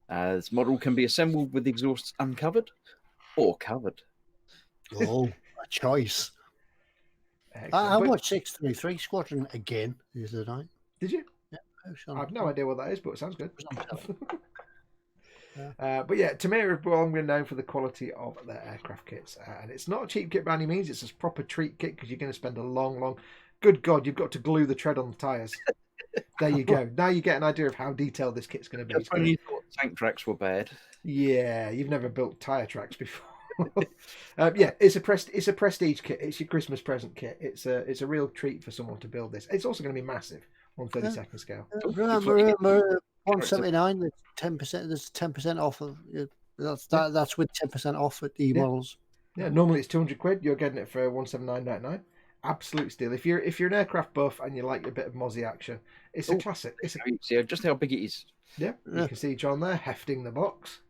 that. This model can be assembled with the exhausts uncovered or covered. Oh, a choice. I watched 633 Squadron again the other night. Did you? Yeah. I have no idea what that is, but it sounds good. Yeah. But yeah, Tamir have long been known for the quality of their aircraft kits, and it's not a cheap kit by any means. It's a proper treat kit because you're going to spend a long. Good God, you've got to glue the tread on the tyres. There you go. Now you get an idea of how detailed this kit's going to be. That's when you thought tank tracks were bad. Yeah, you've never built tyre tracks before. It's a prestige kit. It's your Christmas present kit. It's a real treat for someone to build this. It's also going to be massive, 1/32 scale. Remember 179. There's 10%. There's 10% off. That's with 10% off at eModels. Yeah, normally it's £200. You're getting it for $179.99. Absolute steal. If you're an aircraft buff and you like a bit of Mozzie action, it's a classic. See just how big it is. Yeah, you can see John there hefting the box.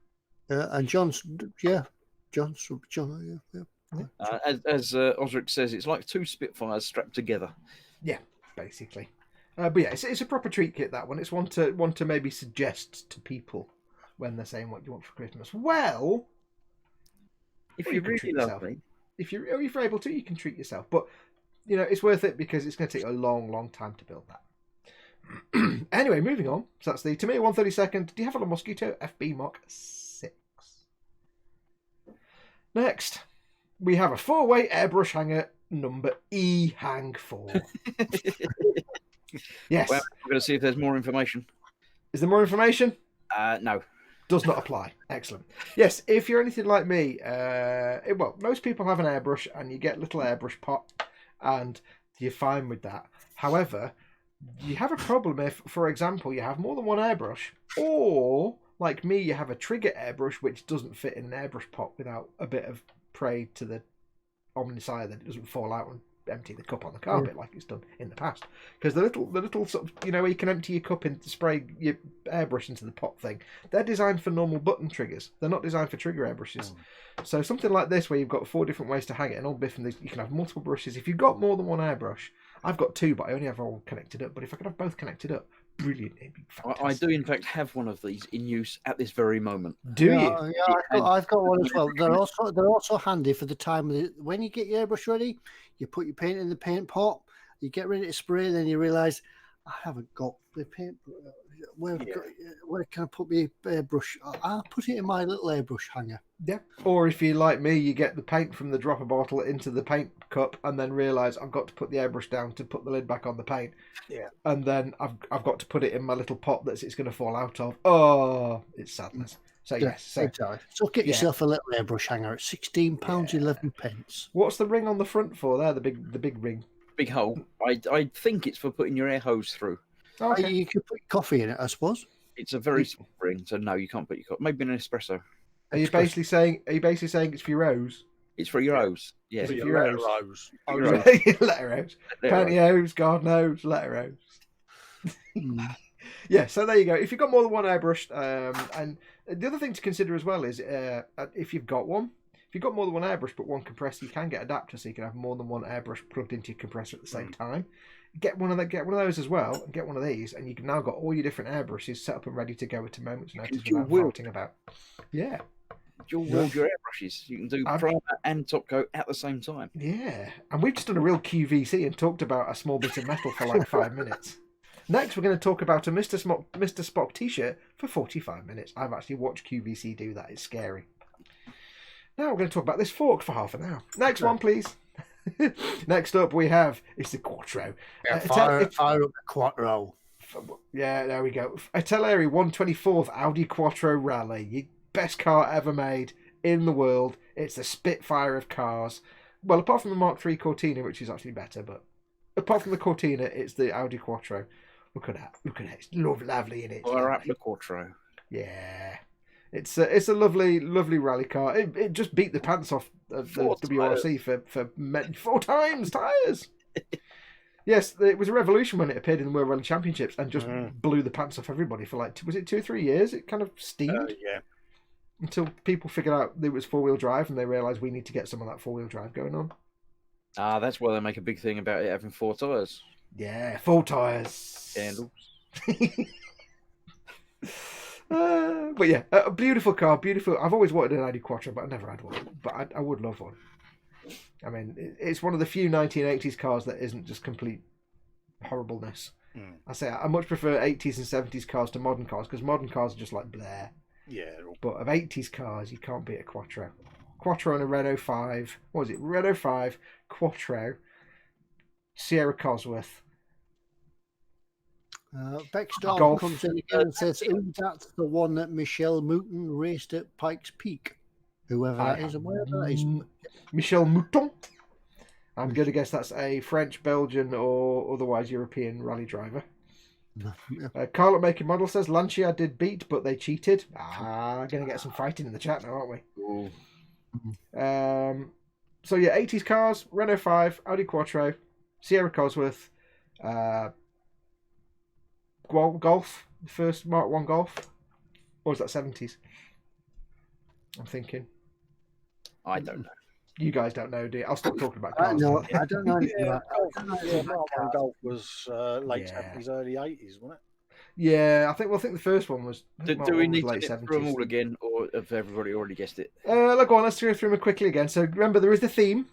And John's. John. As Osric says, it's like 2 Spitfires strapped together. Yeah, basically. But yeah, it's a proper treat kit, that one. It's one to maybe suggest to people when they're saying what you want for Christmas. Well, if you really love me, if you're able to, you can treat yourself. But you know, it's worth it because it's going to take a long, long time to build that. Anyway, moving on. So that's the Tamiya 132nd. Do you have a Mosquito FB Mark 6? Next, we have a 4-way airbrush hanger number E Hang 4. Yes. Well, we're going to see if there's more information. Is there more information? No. Does not apply. Excellent. Yes, if you're anything like me, well, most people have an airbrush and you get a little airbrush pot and you're fine with that. However, you have a problem if, for example, you have more than one airbrush, or, like me, you have a trigger airbrush which doesn't fit in an airbrush pot without a bit of prey to the omnisire that it doesn't fall out and empty the cup on the carpet like it's done in the past. Because the little sort of, you know, where you can empty your cup and spray your airbrush into the pot thing, they're designed for normal button triggers. They're not designed for trigger airbrushes. So something like this, where you've got 4 different ways to hang it, and all different, you can have multiple brushes. If you've got more than one airbrush, I've got 2, but I only have all connected up. But if I could have both connected up, brilliant. It'd be fantastic. I do, in fact, have one of these in use at this very moment. Do you? Yeah, I've got one as well. They're also handy for the time when you get your airbrush ready. You put your paint in the paint pot. You get ready to spray. Then you realise I haven't got the paint. Where can I put my airbrush? I'll put it in my little airbrush hanger. Yeah. Or if you like me, you get the paint from the dropper bottle into the paint cup, and then realise I've got to put the airbrush down to put the lid back on the paint. Yeah. And then I've got to put it in my little pot that it's going to fall out of. Oh, it's sadness. So yes. So get yourself a little airbrush hanger at £16, 11 pence. What's the ring on the front for there? The big ring. Big hole. I think it's for putting your air hose through. Okay. You could put coffee in it, I suppose. It's a very small ring, so no, you can't put your coffee. Maybe an espresso. Are you basically saying it's for your hose? It's for your hose. Yeah. For Your your rose. Letter hose. Pantyhose, God knows, letter hose. Yeah, so there you go. If you've got more than one airbrush, and the other thing to consider as well is if you've got more than one airbrush but one compressor, you can get adapters so you can have more than one airbrush plugged into your compressor at the same time. Get one of those as well, and get one of these, and you can now got all your different airbrushes set up and ready to go at a moment's notice without farting about. Yeah. Dual wield your airbrushes. You can do primer and top coat at the same time. Yeah. And we've just done a real QVC and talked about a small bit of metal for like 5 minutes. Next, we're going to talk about a Mr. Spock t-shirt for 45 minutes. I've actually watched QVC do that. It's scary. Now we're going to talk about this fork for half an hour. Next one, please. Next up, we have it's the Quattro. Fire up the Quattro. Yeah, there we go. A Teleri 124th Audi Quattro Rally. Best car ever made in the world. It's the Spitfire of cars. Well, apart from the Mark III Cortina, which is actually better, but apart from the Cortina, it's the Audi Quattro. Look at that. It's lovely in it. Fire up the Quattro. Yeah. It's a lovely rally car. It just beat the pants off of the WRC for 4 times tyres. Yes, it was a revolution when it appeared in the World Rally Championships and just blew the pants off everybody for like, was it 2 or 3 years? It kind of steamed. Yeah. Until people figured out it was 4-wheel drive and they realised we need to get some of that 4-wheel drive going on. That's why they make a big thing about it having 4 tyres. Yeah, 4 tyres. Candles. But yeah, a beautiful car, beautiful. I've always wanted an Audi Quattro, but I never had one. But I would love one. I mean, it's one of the few 1980s cars that isn't just complete horribleness. I say I much prefer 80s and 70s cars to modern cars, because modern cars are just like Blair. Yeah. But of 80s cars, you can't beat a Quattro. Quattro and a Renault 5. What was it? Renault 5, Quattro, Sierra Cosworth. Beckstorm comes in again and says, that's the one that Michelle Mouton raced at Pikes Peak. Whoever that is and wherever that is. Michelle Mouton. I'm going to guess that's a French, Belgian, or otherwise European rally driver. Carl at Make and Model says, Lancia did beat, but they cheated. Going to get some fighting in the chat now, aren't we? So yeah, 80s cars, Renault 5, Audi Quattro, Sierra Cosworth, Golf, the first Mark 1 Golf. Or was that 70s? I'm thinking. I don't know. You guys don't know, do you? I'll stop talking about cars. No, I don't know anything about Mark 1 Golf was late 70s, early 80s, wasn't it? Yeah, I think the first one was. Do we need to get through them all again, or have everybody already guessed it? Look on, let's go through them quickly again. So remember, there is the theme.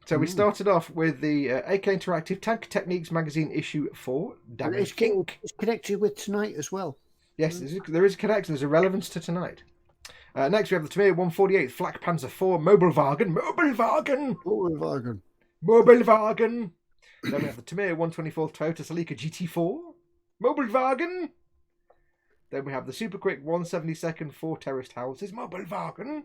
So we started off with the AK Interactive Tank Techniques Magazine issue 4. It's connected with tonight as well. Yes, there is a connection. There's a relevance to tonight. Next, we have the Tamiya 148 Flak Panzer 4 Mobilwagen. Then we have the Tamiya 124 Toyota Celica GT4 Mobilwagen. Then we have the Super Quick 172nd 4 Terrorist Houses Mobilwagen.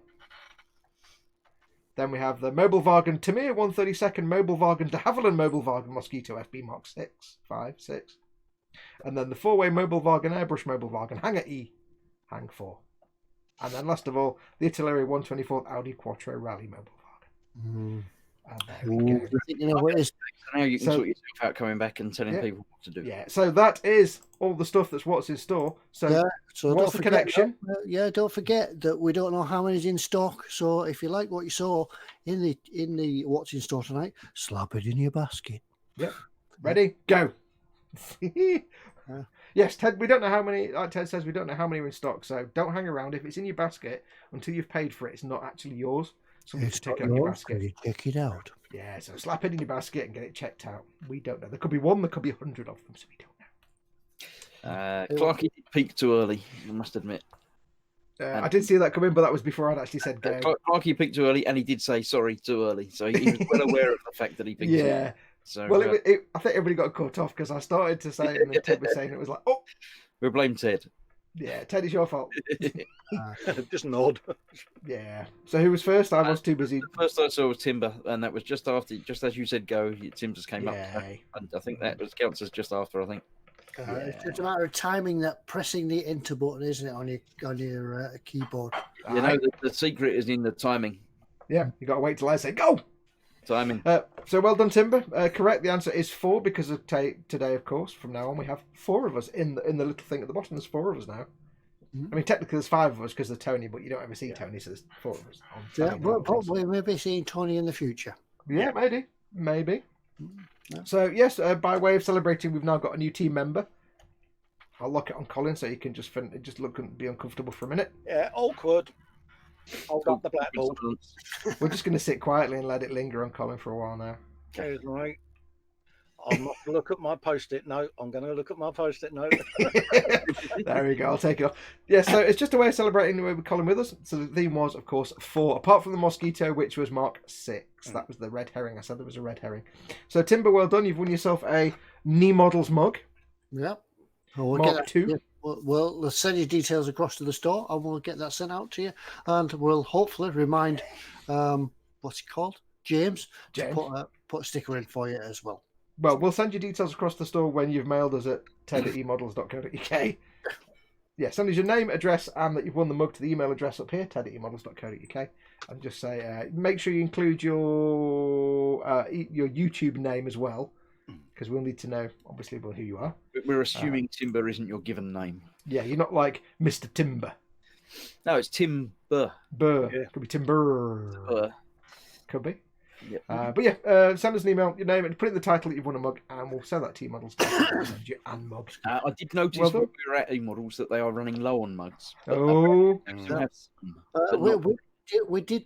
Then we have the Mobilwagen Tamiya 132nd Mobilwagen de Havilland Mobilwagen Mosquito FB Mark 6, 5, 6. And then the 4-way Mobilwagen Airbrush Mobilwagen Hangar E, Hang 4. And then last of all, the Italeri 124th Audi Quattro Rally Mobilwagen. And there we go. Now you can sort yourself out coming back and telling people what to do. Yeah, so that is all the stuff that's what's in store. So, what's the connection? Don't forget that we don't know how many's in stock. So if you like what you saw in the what's in store tonight, slap it in your basket. Yep. Ready? Go. Yes, Ted, we don't know how many, like Ted says, we don't know how many are in stock, so don't hang around. If it's in your basket until you've paid for it, it's not actually yours. Somebody to take it out of your basket. You check it out. Yeah, so slap it in your basket and get it checked out. We don't know. There could be one, there could be 100 of them, so we don't know. Clarky did peak too early, I must admit. I did see that come in, but that was before I'd actually said go. Clarky peaked too early, and he did say sorry too early, so he was well aware of the fact that he peaked too early. So, well, I think everybody got caught off because I started to say it and then Ted was saying it was like, oh. We'll blame Ted. Yeah, Ted, it's your fault. Just nod. Yeah. So who was first? I was too busy. The first I saw was Timber, and that was just as you said go, Tim just came up. And I think that counts as just after, I think. It's just a matter of timing that pressing the enter button, isn't it, on your keyboard? You know, the secret is in the timing. Yeah, you got to wait till I say go. Timing. So well done, Timber. Correct. The answer is 4 because of today, of course. From now on, we have 4 of us in the little thing at the bottom. There's 4 of us now. I mean, technically, there's 5 of us because of Tony, but you don't ever see Tony, so there's 4 of us. We'll probably maybe seeing Tony in the future. Yeah, maybe. So yes, by way of celebrating, we've now got a new team member. I'll lock it on Colin so you can just look and be uncomfortable for a minute. Yeah, awkward. Hold up the blackboard. We're just going to sit quietly and let it linger on Colin for a while now. Okay, right. I'm not going to look at my post-it note. I'm going to look at my post-it note. There we go. I'll take it off. Yeah, so it's just a way of celebrating with Colin with us. So the theme was, of course, 4. Apart from the Mosquito, which was Mark 6. That was the red herring. I said there was a red herring. So Timber, well done. You've won yourself a eModels mug. Yep. Mark 2. Well, let's send your details across to the store and we'll get that sent out to you. And we'll hopefully remind, what's he called? James. To put a sticker in for you as well. Well, we'll send your details across the store when you've mailed us at ted@emodels.co.uk. Yeah, send us your name, address, and that you've won the mug to the email address up here, ted@emodels.co.uk. And just say, make sure you include your YouTube name as well. Because we'll need to know, obviously, who you are. But we're assuming Timber isn't your given name. Yeah, you're not like Mr. Timber. No, it's Timber. Burr. Yeah. Could be Timber. Could be. Yep. But yeah, send us an email, your name, and put in the title that you've won a mug, and we'll send that to eModels. Send you and mugs. I did notice when we were at eModels that they are running low on mugs. Oh. We did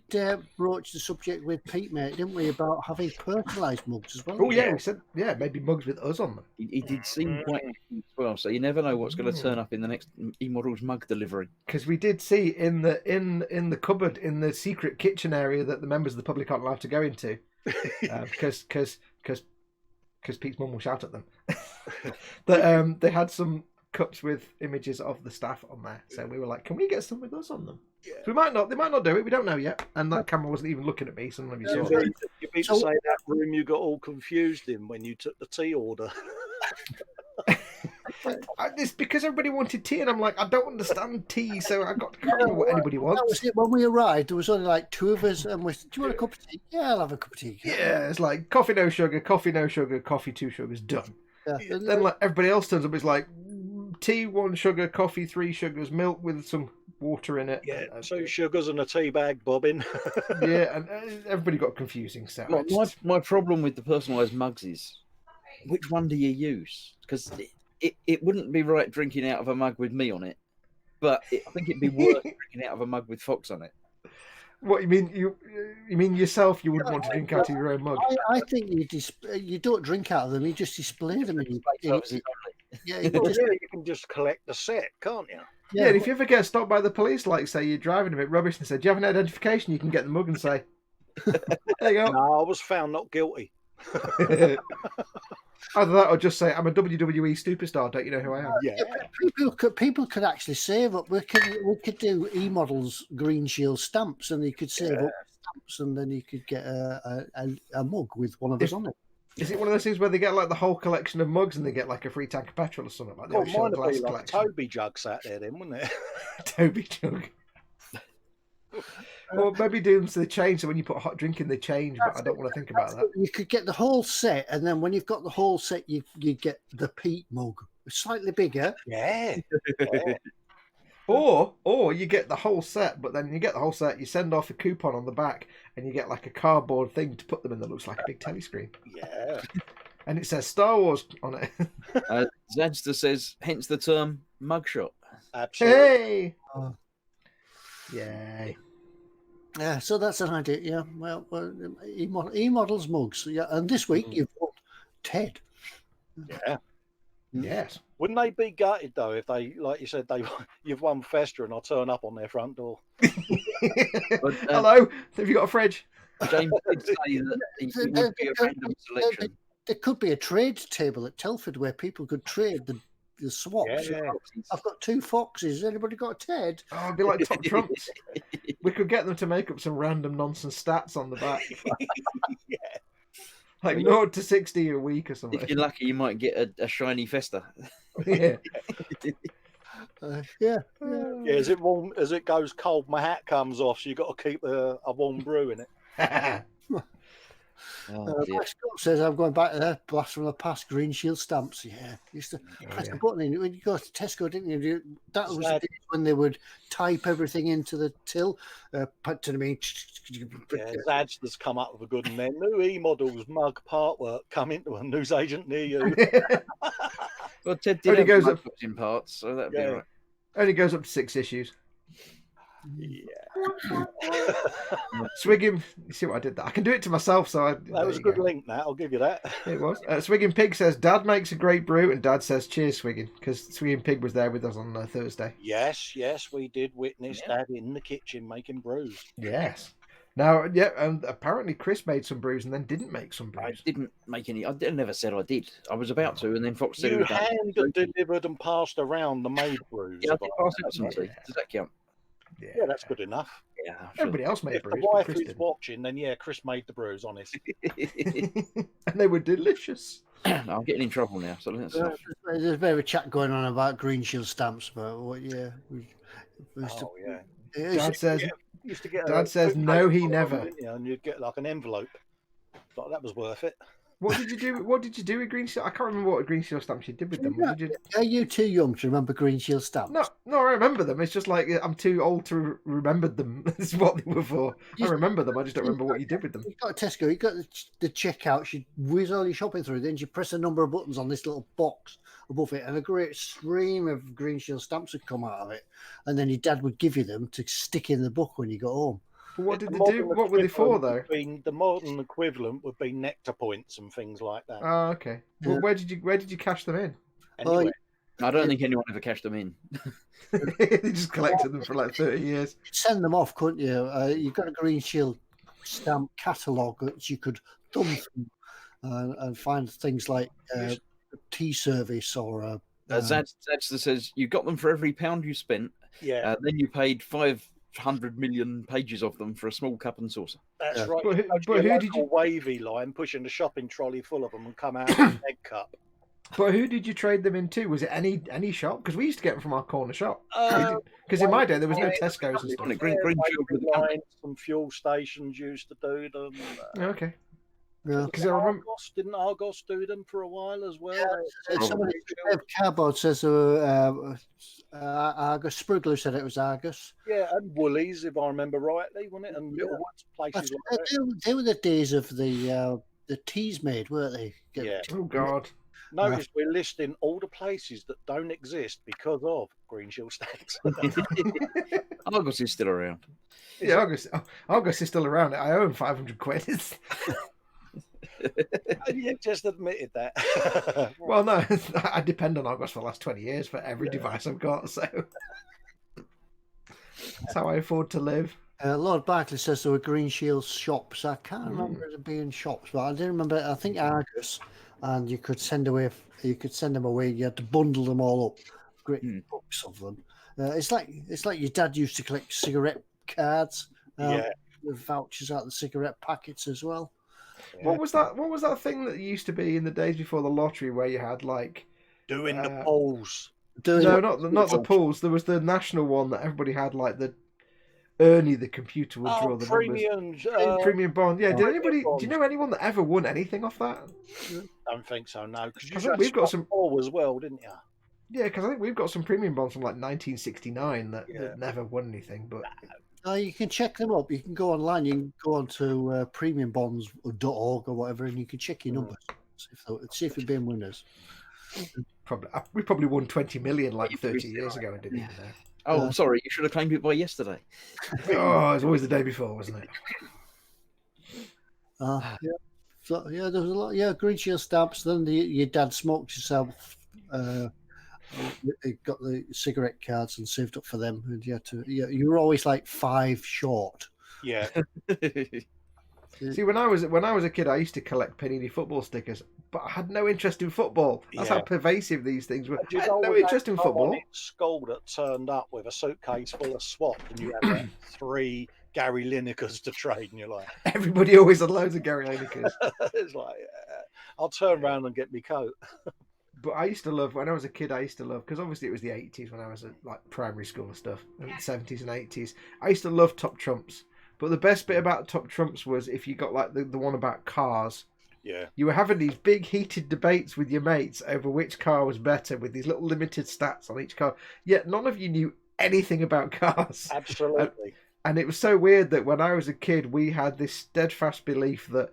broach the subject with Pete, mate, didn't we, about having personalised mugs as well? Oh, yeah, we said, maybe mugs with us on them. He did seem quite as well, so you never know what's going to turn up in the next eModels mug delivery. Because we did see in the cupboard, in the secret kitchen area that the members of the public aren't allowed to go into, because Pete's mum will shout at them, that they had some cups with images of the staff on there. So we were like, can we get some with us on them? Yeah. So they might not do it, we don't know yet. And that camera wasn't even looking at me, so none of you saw it. You mean to say that room you got all confused in when you took the tea order? It's because everybody wanted tea, and I'm like, I don't understand tea, so I can't remember what anybody wants. That was it. When we arrived, there was only like 2 of us, and we said, do you want a cup of tea? Yeah, I'll have a cup of tea. Yeah, it's like coffee no sugar, coffee 2 sugars, done. Yeah. Then like everybody else turns up, it's like tea 1 sugar, coffee 3 sugars, milk with some water in it. Yeah, 2 sugars and a tea bag, bobbin. Yeah, and everybody got confusing. So my problem with the personalised mugs is, which one do you use? Because it wouldn't be right drinking out of a mug with me on it, but I think it'd be worth drinking out of a mug with Foxx on it. What you mean? You mean yourself? You wouldn't want to drink out of your own mug? I think you don't drink out of them. You just display them. Yeah, you Well, just, yeah, you can just collect the set, can't you? Yeah, and if you ever get stopped by the police, like say you're driving a bit rubbish and said, "Do you have an identification?" You can get the mug and say, "There you go." No, I was found not guilty. Either that or just say, "I'm a WWE superstar. Don't you know who I am?" Yeah. people could actually save up. We could do eModels Green Shield stamps, and you could save up stamps, and then you could get a mug with one of us on it. Is it one of those things where they get like the whole collection of mugs and they get like a free tank of petrol or something like the Oh, Ocean mine would Glass be like a collection? Toby jug sat there then, wouldn't it? Toby jug. Or maybe do them so they change. So when you put hot drink in, they change. But I don't want to think about that. You could get the whole set, and then when you've got the whole set, you get the Pete mug, slightly bigger. Yeah. Or you get the whole set, but then you get the whole set, you send off a coupon on the back, and you get like a cardboard thing to put them in that looks like a big telly screen. Yeah. And it says Star Wars on it. Zvezda says, hence the term mugshot. Absolutely. Hey! Oh. Yay. Yeah, so that's an idea. Yeah, well eModels mugs. Yeah, and this week you've won Ted. Yeah. Yes. Wouldn't they be gutted though if they, like you said, you've won Fester and I turn up on their front door? But, Hello, have you got a fridge? James did say that it would be a random selection. There could be a trade table at Telford where people could trade the swaps. Yeah. I've got 2 Foxes. Anybody got a Ted? Oh, it'd be like top trumps. We could get them to make up some random nonsense stats on the back. Yeah. Like 0 to 60 a week or something. If you're lucky, you might get a shiny Festa. Yeah. Yeah. Yeah, as it warm, as it goes cold, my hat comes off, so you've got to keep a warm brew in it. Oh, dear. Max Scott says I'm going back to that blast from the past Green Shield stamps. Yeah, used to press the button in when you go to Tesco, didn't you? That was the days when they would type everything into the till. Put to me. Yeah, Zad's has come up with a good one there. New eModels mug part work coming to a newsagent near you. Well, Ted Only did have goes mug up- books in parts, so that'd be Yeah. all right. Only goes up to 6 issues. Yeah. Swigging, you see what I did there? I can do it to myself, so That was a good link, that. I'll give you that. It was. Swigging Pig says, Dad makes a great brew, and Dad says, cheers, Swigging, because Swigging Pig was there with us on Thursday. Yes, we did witness Dad in the kitchen making brews. Yes. Now, yeah, and apparently Chris made some brews and then didn't make some I brews. didn't make any. I never said I did. I was about to, and then Fox said You it was done. hand delivered and passed around the made brews. Yeah, I did pass out some tea. Does that count? Yeah, that's good enough. Yeah. I'm sure. Everybody else made If the brews, but wife Chris is didn't. watching, then yeah, Chris made the brews, honest. And they were delicious. I'm getting in trouble now, so let's not. There's a bit of a chat going on about Green Shield stamps, but Oh, yeah. Dad says, Used to get Dad says, no, he never. And you'd get like an envelope. Thought that was worth it. What did you do? What did you do with Green Shield? I can't remember what Green Shield stamps you did with them. What did you... Are you too young to remember Green Shield stamps? No, I remember them. It's just like I'm too old to remember them. This is what they were for. I remember them. I just don't remember what you did with them. You got a Tesco, you got the checkout, you whiz all your shopping through, then you press a number of buttons on this little box above it, and a great stream of Green Shield stamps would come out of it. And then your dad would give you them to stick in the book when you got home. But what did they do? What were they for, though? The modern equivalent would be nectar points and things like that. Oh, okay. Well, where did you cash them in? Anyway, I don't think anyone ever cashed them in. They just collected them for like 30 years. Send them off, couldn't you? You've got a Green Shield stamp catalogue that you could thumb through and find things like tea service or Zad says you got them for every £1 you spent. yeah, Then you paid 500 million pages of them for a small cup and saucer. that's Yeah. right. But who did you? Wavy line pushing the shopping trolley full of them and come out with an egg cup? But who did you trade them into? Was it any shop? Because we used to get them from our corner shop. Uh, Because in my day there was no Tesco's and stuff. Green Shield with the company. lines, some fuel stations used to do them. Okay. yeah. Because I remember. Didn't Argos do them for a while as well? Somebody Cardboard says Argus. Sprugler said it was Argus. Yeah, and Woolies, if I remember rightly, wasn't it? And Littlewoods, places like that. They were the days of the teas made, weren't they? Yeah. Oh God. Notice we're listing all the places that don't exist because of Green Shield stamps. Argos is still around. Yeah, August is still around. I owe him 500 quid. You just admitted that. Well, no, I depend on August for the last 20 years for every device I've got, so that's how I afford to live. Lord Barkley says there were Green Shield shops. I can't remember it being shops, but I do remember. I think Argus, and you could send them away. You had to bundle them all up, great books of them. It's like your dad used to collect cigarette cards, with vouchers out of the cigarette packets as well. What was that thing that used to be in the days before the lottery where you had like doing the polls? No, not the polls. There was the national one that everybody had, like the Ernie the computer would draw the premiums, numbers. Premium bond. Yeah. Premium Do you know anyone that ever won anything off that? I don't think so. No, because I think we've got some as well, didn't you? Yeah, because I think we've got some premium bonds from like 1969 that never won anything. But you can check them up. You can go online. You can go onto premiumbonds.org or whatever, and you can check your numbers. See if you've been winners. We probably won 20 million like 30 years ago and didn't even know. Oh, sorry, you should have claimed it by yesterday. Oh, it was always the day before, wasn't it? Yeah. So there was a lot. Yeah, Green Shield stamps. Then your dad smoked himself. He got the cigarette cards and saved up for them, and you were always like 5 short. Yeah. See, when I was a kid, I used to collect Panini football stickers, but I had no interest in football. That's how pervasive these things were. I had no interest in football. In school that turned up with a suitcase full of swap, and you had like 3 Gary Linekers to trade, and you're like, everybody always had loads of Gary Linekers. It's like, I'll turn around and get me coat. But I used to love, when I was a kid, because obviously it was the 80s when I was at like primary school and stuff, and the 70s and 80s. I used to love Top Trumps. But the best bit about Top Trumps was if you got like the one about cars. Yeah. You were having these big heated debates with your mates over which car was better with these little limited stats on each car. Yet none of you knew anything about cars. Absolutely. And it was so weird that when I was a kid, we had this steadfast belief that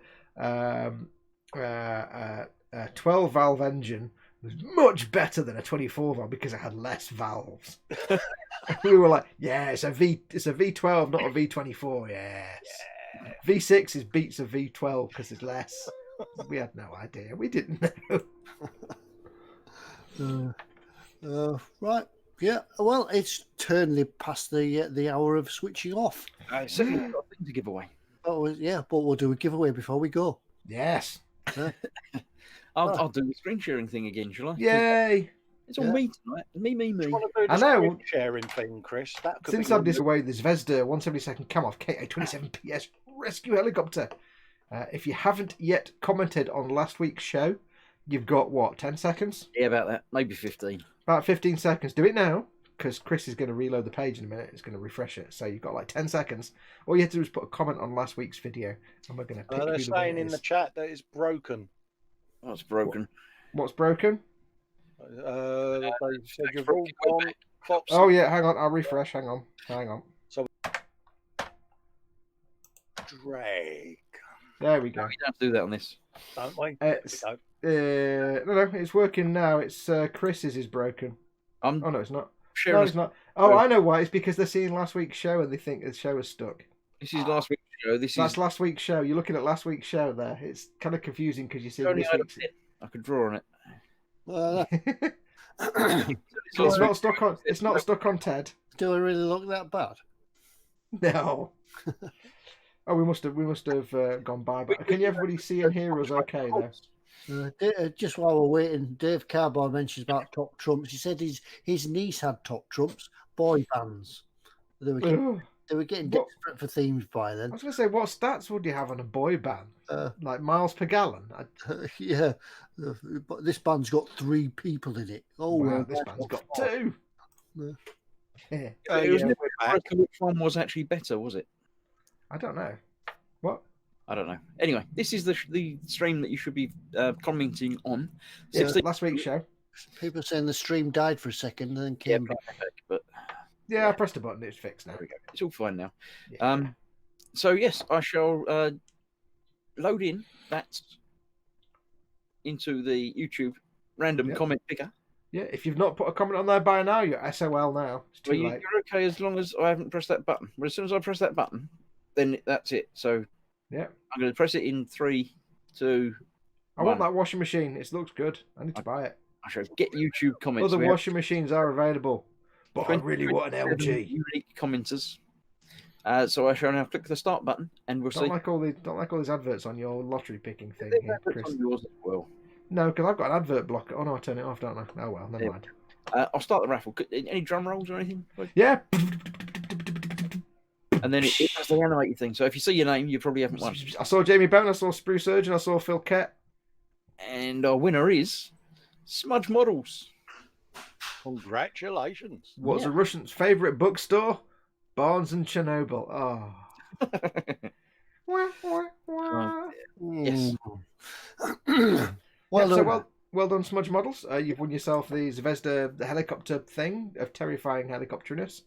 12-valve engine was much better than a 24-valve because it had less valves. We were like, yeah, it's a V12, not a V24. Yes. Yeah. V6 beats a V12 because it's less. We had no idea. We didn't know. Right. Yeah. Well, it's turned past the hour of switching off. I certainly got a thing to give away. Oh, yeah, but we'll do a giveaway before we go. Yes. I'll do the screen sharing thing again, shall I? Yay! It's all me tonight. Me. I know. Sharing thing, Chris. Since I'm this away, the Zvezda 172nd Kamov Ka-27 PS rescue helicopter. If you haven't yet commented on last week's show, you've got what, 10 seconds? Yeah, about that. Maybe 15. About 15 seconds. Do it now, because Chris is going to reload the page in a minute. It's going to refresh it. So you've got like 10 seconds. All you have to do is put a comment on last week's video, and we're going to pick they're saying in the chat that it's broken. Oh, it's broken. What's broken? They said you've all gone. Foxx. Oh yeah, hang on. I'll refresh. Hang on. So Drake. There we go. We don't have to do that on this, don't we? No, it's working now. It's Chris's is broken. Oh no, it's not. Sure, no, it's not. Oh, I know why. It's because they're seeing last week's show and they think the show is stuck. This is last week's show. That's last week's show. You're looking at last week's show there. It's kind of confusing because you see this week's. I could draw on it. It's not stuck on. It's not stuck on Ted. Do I really look that bad? No. Oh, we must have gone by. But can everybody see and hear us okay there? Just while we're waiting, Dave Carboy mentions about Top Trumps. He said his niece had Top Trumps boy bands. They were getting desperate for themes by then. I was going to say, what stats would you have on a boy band? Like miles per gallon? Yeah, but this band's got 3 people in it. Oh, wow, this band's got 2. It was never broken which one was actually better, was it? I don't know. What? I don't know. Anyway, this is the stream that you should be commenting on. Yeah, last week's show. People saying the stream died for a second and then came back. But yeah, I pressed a button. It's fixed now. There we go. It's all fine now. Yeah. So yes, I shall load in that into the YouTube random Yep. comment picker. Yeah, if you've not put a comment on there by now, you're SOL now. It's too But late. you're okay as long as I haven't pressed that button. But as soon as I press that button, then that's it. So Yeah. I'm going to press it in 3, 2. I want that washing machine. It looks good. I need to buy it. I shall get YouTube comments. Other washing machines are available, but I really want an 27 LG. unique commenters. So I shall now click the start button, and we'll Don't see. like all these adverts on your lottery picking thing There's here, adverts Chris. on yours as well. No, because I've got an advert blocker. Oh no, I turn it off, don't I? Oh well, never mind. I'll start the raffle. Any drum rolls or anything? Yeah. And then it does the animated thing. So if you see your name, you probably haven't won. I saw Jamie Bowden, I saw Spruce Surgeon, I saw Phil Kett. And our winner is Smudge Models. Congratulations. What's a Russian's favourite bookstore? Barnes and Chernobyl. Oh. Yes. Well done. Well done, Smudge Models. You've won yourself the Zvezda the helicopter thing of terrifying helicopteriness.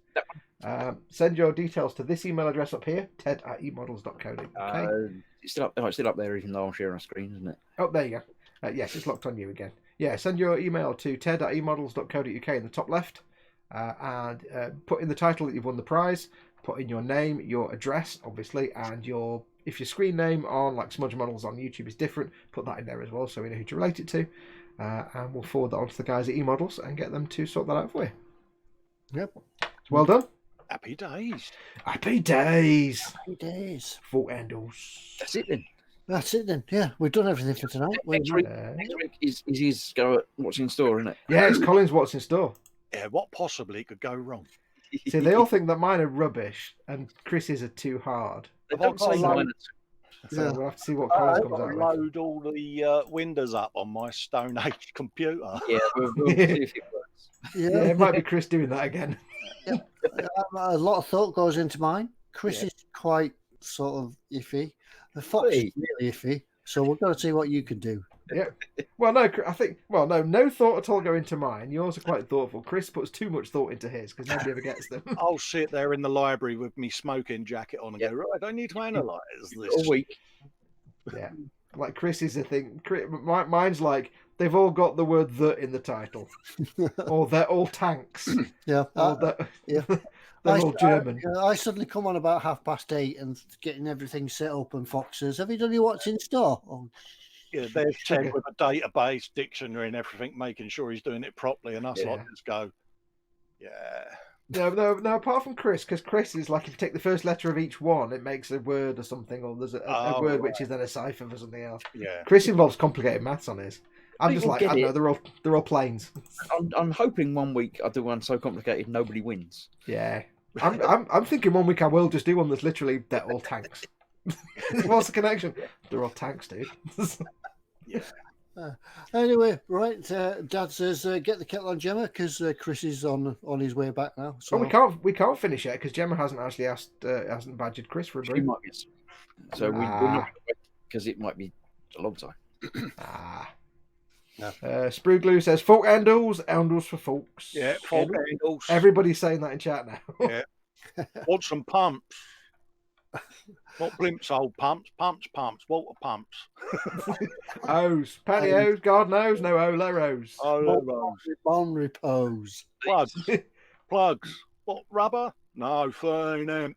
Send your details to this email address up here, ted@emodels.co.uk. It's still up there, even though I'm sharing a screen, isn't it? Oh, there you go. Yes, it's locked on you again. Yeah, send your email to ted@emodels.co.uk in the top left, and put in the title that you've won the prize. Put in your name, your address, obviously, and if your screen name on like Smudge Models on YouTube is different, put that in there as well, so we know who to relate it to, and we'll forward that on to the guys at eModels and get them to sort that out for you. Yep. Well done. Happy days. Happy days. Happy days. Full handles. That's it then. That's it then. Yeah, we've done everything for tonight. Next week is his go at what's in store, isn't it? Yeah, it's Colin's what's in store. Yeah, what possibly could go wrong? See, they all think that mine are rubbish and Chris's are too hard. They don't say mine. So we'll have to see what Colin's I've comes got out to with. load all the windows up on my Stone Age computer. Yeah, we'll see if it works. Yeah, it might be Chris doing that again. A lot of thought goes into mine. Chris is quite sort of iffy. The Foxx is really iffy. So we've got to see what you can do. Yeah. Well, no, I think. Well, no thought at all go into mine. Yours are quite thoughtful. Chris puts too much thought into his because nobody ever gets them. I'll sit there in the library with me smoking jacket on and go, right, I need to analyse this. A week. Yeah. Like Chris is a thing. Mine's like they've all got the word "the" in the title, or they're all tanks. Yeah. Yeah. They're all German. I suddenly come on about 8:30 and getting everything set up and Foxx says, have you done your what's in store? Oh, Yeah, there's Ted with a database, dictionary, and everything, making sure he's doing it properly, and us Yeah. like just go, yeah. No. Apart from Chris, because Chris is like if you take the first letter of each one, it makes a word or something, or there's a word which is then a cipher for something else. Yeah. Chris involves complicated maths on his. I'm just People like, I get don't know, they're all planes. I'm hoping one week I do one so complicated nobody wins. Yeah. I'm thinking one week I will just do one that's literally they're all tanks. What's the connection? They're all tanks, dude. Yeah. Anyway, right. Dad says get the kettle on Gemma because Chris is on his way back now. So we can't finish yet because Gemma hasn't actually hasn't badgered Chris for a She brew. might miss. So we're not because it might be a long time. Sprue Glue says folk handles for folks. Yeah, fault angles. Everybody's saying that in chat now. Yeah. Want some pumps? Not blimps, old pumps. Pumps. Water pumps. O's, pantyhose, God knows, no Oleros. on repose. Plugs. What, rubber? No, fine amp.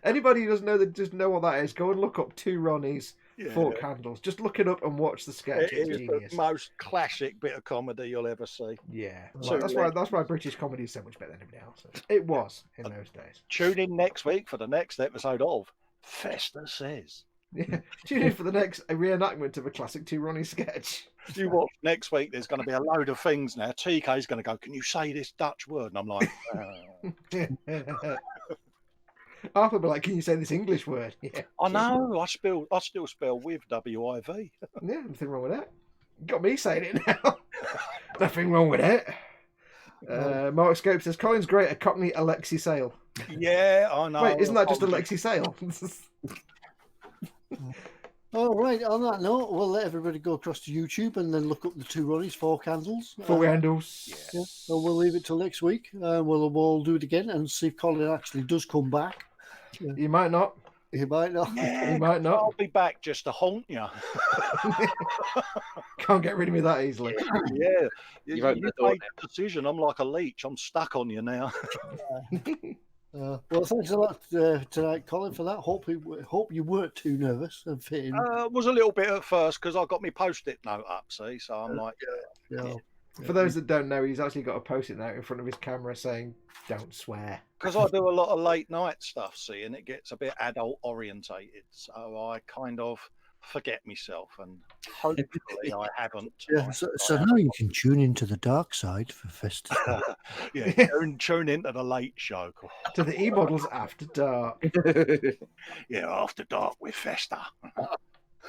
Anybody who doesn't know what that is, go and look up Two Ronnies Yeah. fork handles. Just look it up and watch the sketch. It It's is genius. the most classic bit of comedy you'll ever see. Yeah, So that's why British comedy is so much better than anybody else. It was in those days. Tune in next week for the next episode of Fester Says. Yeah, tune in for the next reenactment of a classic Two Ronnie sketch. You watch next week. There's going to be a load of things now. TK's going to go, can you say this Dutch word? And I'm like, Arthur will be like, can you say this English word? Yeah. I know. I still spell with W-I-V. Yeah, nothing wrong with that. Got me saying it now. Nothing wrong with it. Mark Scope says, Colin's great at Cockney Alexi Sale. Yeah, I know. Wait, isn't that just Alexi Sale? All right. On that note, we'll let everybody go across to YouTube and then look up the Two Ronnies fork handles. Four handles. Yeah, so we'll leave it till next week. We'll do it again and see if Colin actually does come back. You might not. He might not. Yeah, He might not. I'll be back just to haunt you. Can't get rid of me that easily. Yeah, You've you opened the door made the decision. I'm like a leech. I'm stuck on you now. Well, thanks a lot tonight, Colin, for that. Hope you weren't too nervous and fitting. Was a little bit at first because I got my post-it note up. See, so I'm like, For those that don't know, he's actually got a post-it note in front of his camera saying, "Don't swear." because I do a lot of late night stuff. See, and it gets a bit adult orientated, so I kind of forget myself, and hopefully I haven't. Yeah, so now you can tune into the dark side for Festa. Yeah, tune into the late show. To the eModels After Dark. Yeah, after dark with Festa.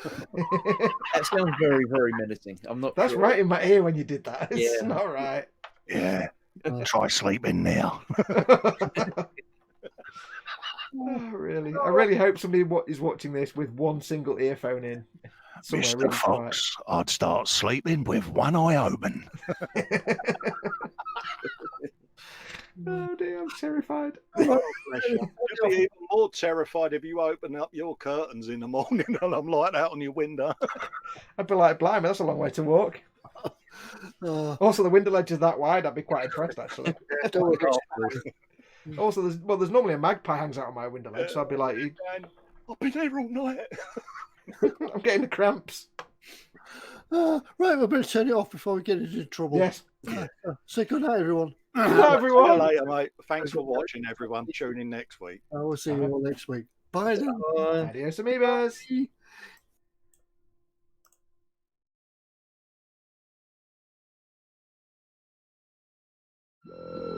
That sounds very, very menacing. I'm not. That's sure. right in my ear when you did that. It's Yeah. not right. Yeah, try sleeping now. Oh, really? I really hope somebody is watching this with one single earphone in. Somewhere Mr. really Foxx, I'd start sleeping with one eye open. quiet. Oh dear, I'm terrified. You'd be even more terrified if you open up your curtains in the morning and I'm like that on your window. I'd be like, blimey, that's a long way to walk. Also, the window ledge is that wide. I'd be quite impressed, actually. Also, there's normally a magpie hangs out on my window ledge, so I'd be like, I've been there all night. I'm getting the cramps. Right, we better turn it off before we get into trouble. Yes. Say good night, everyone. Hello, See you everyone. later, mate. Thanks for watching, everyone. Tune in next week. I will see you all next week. Bye then. Adios, amigos. Bye.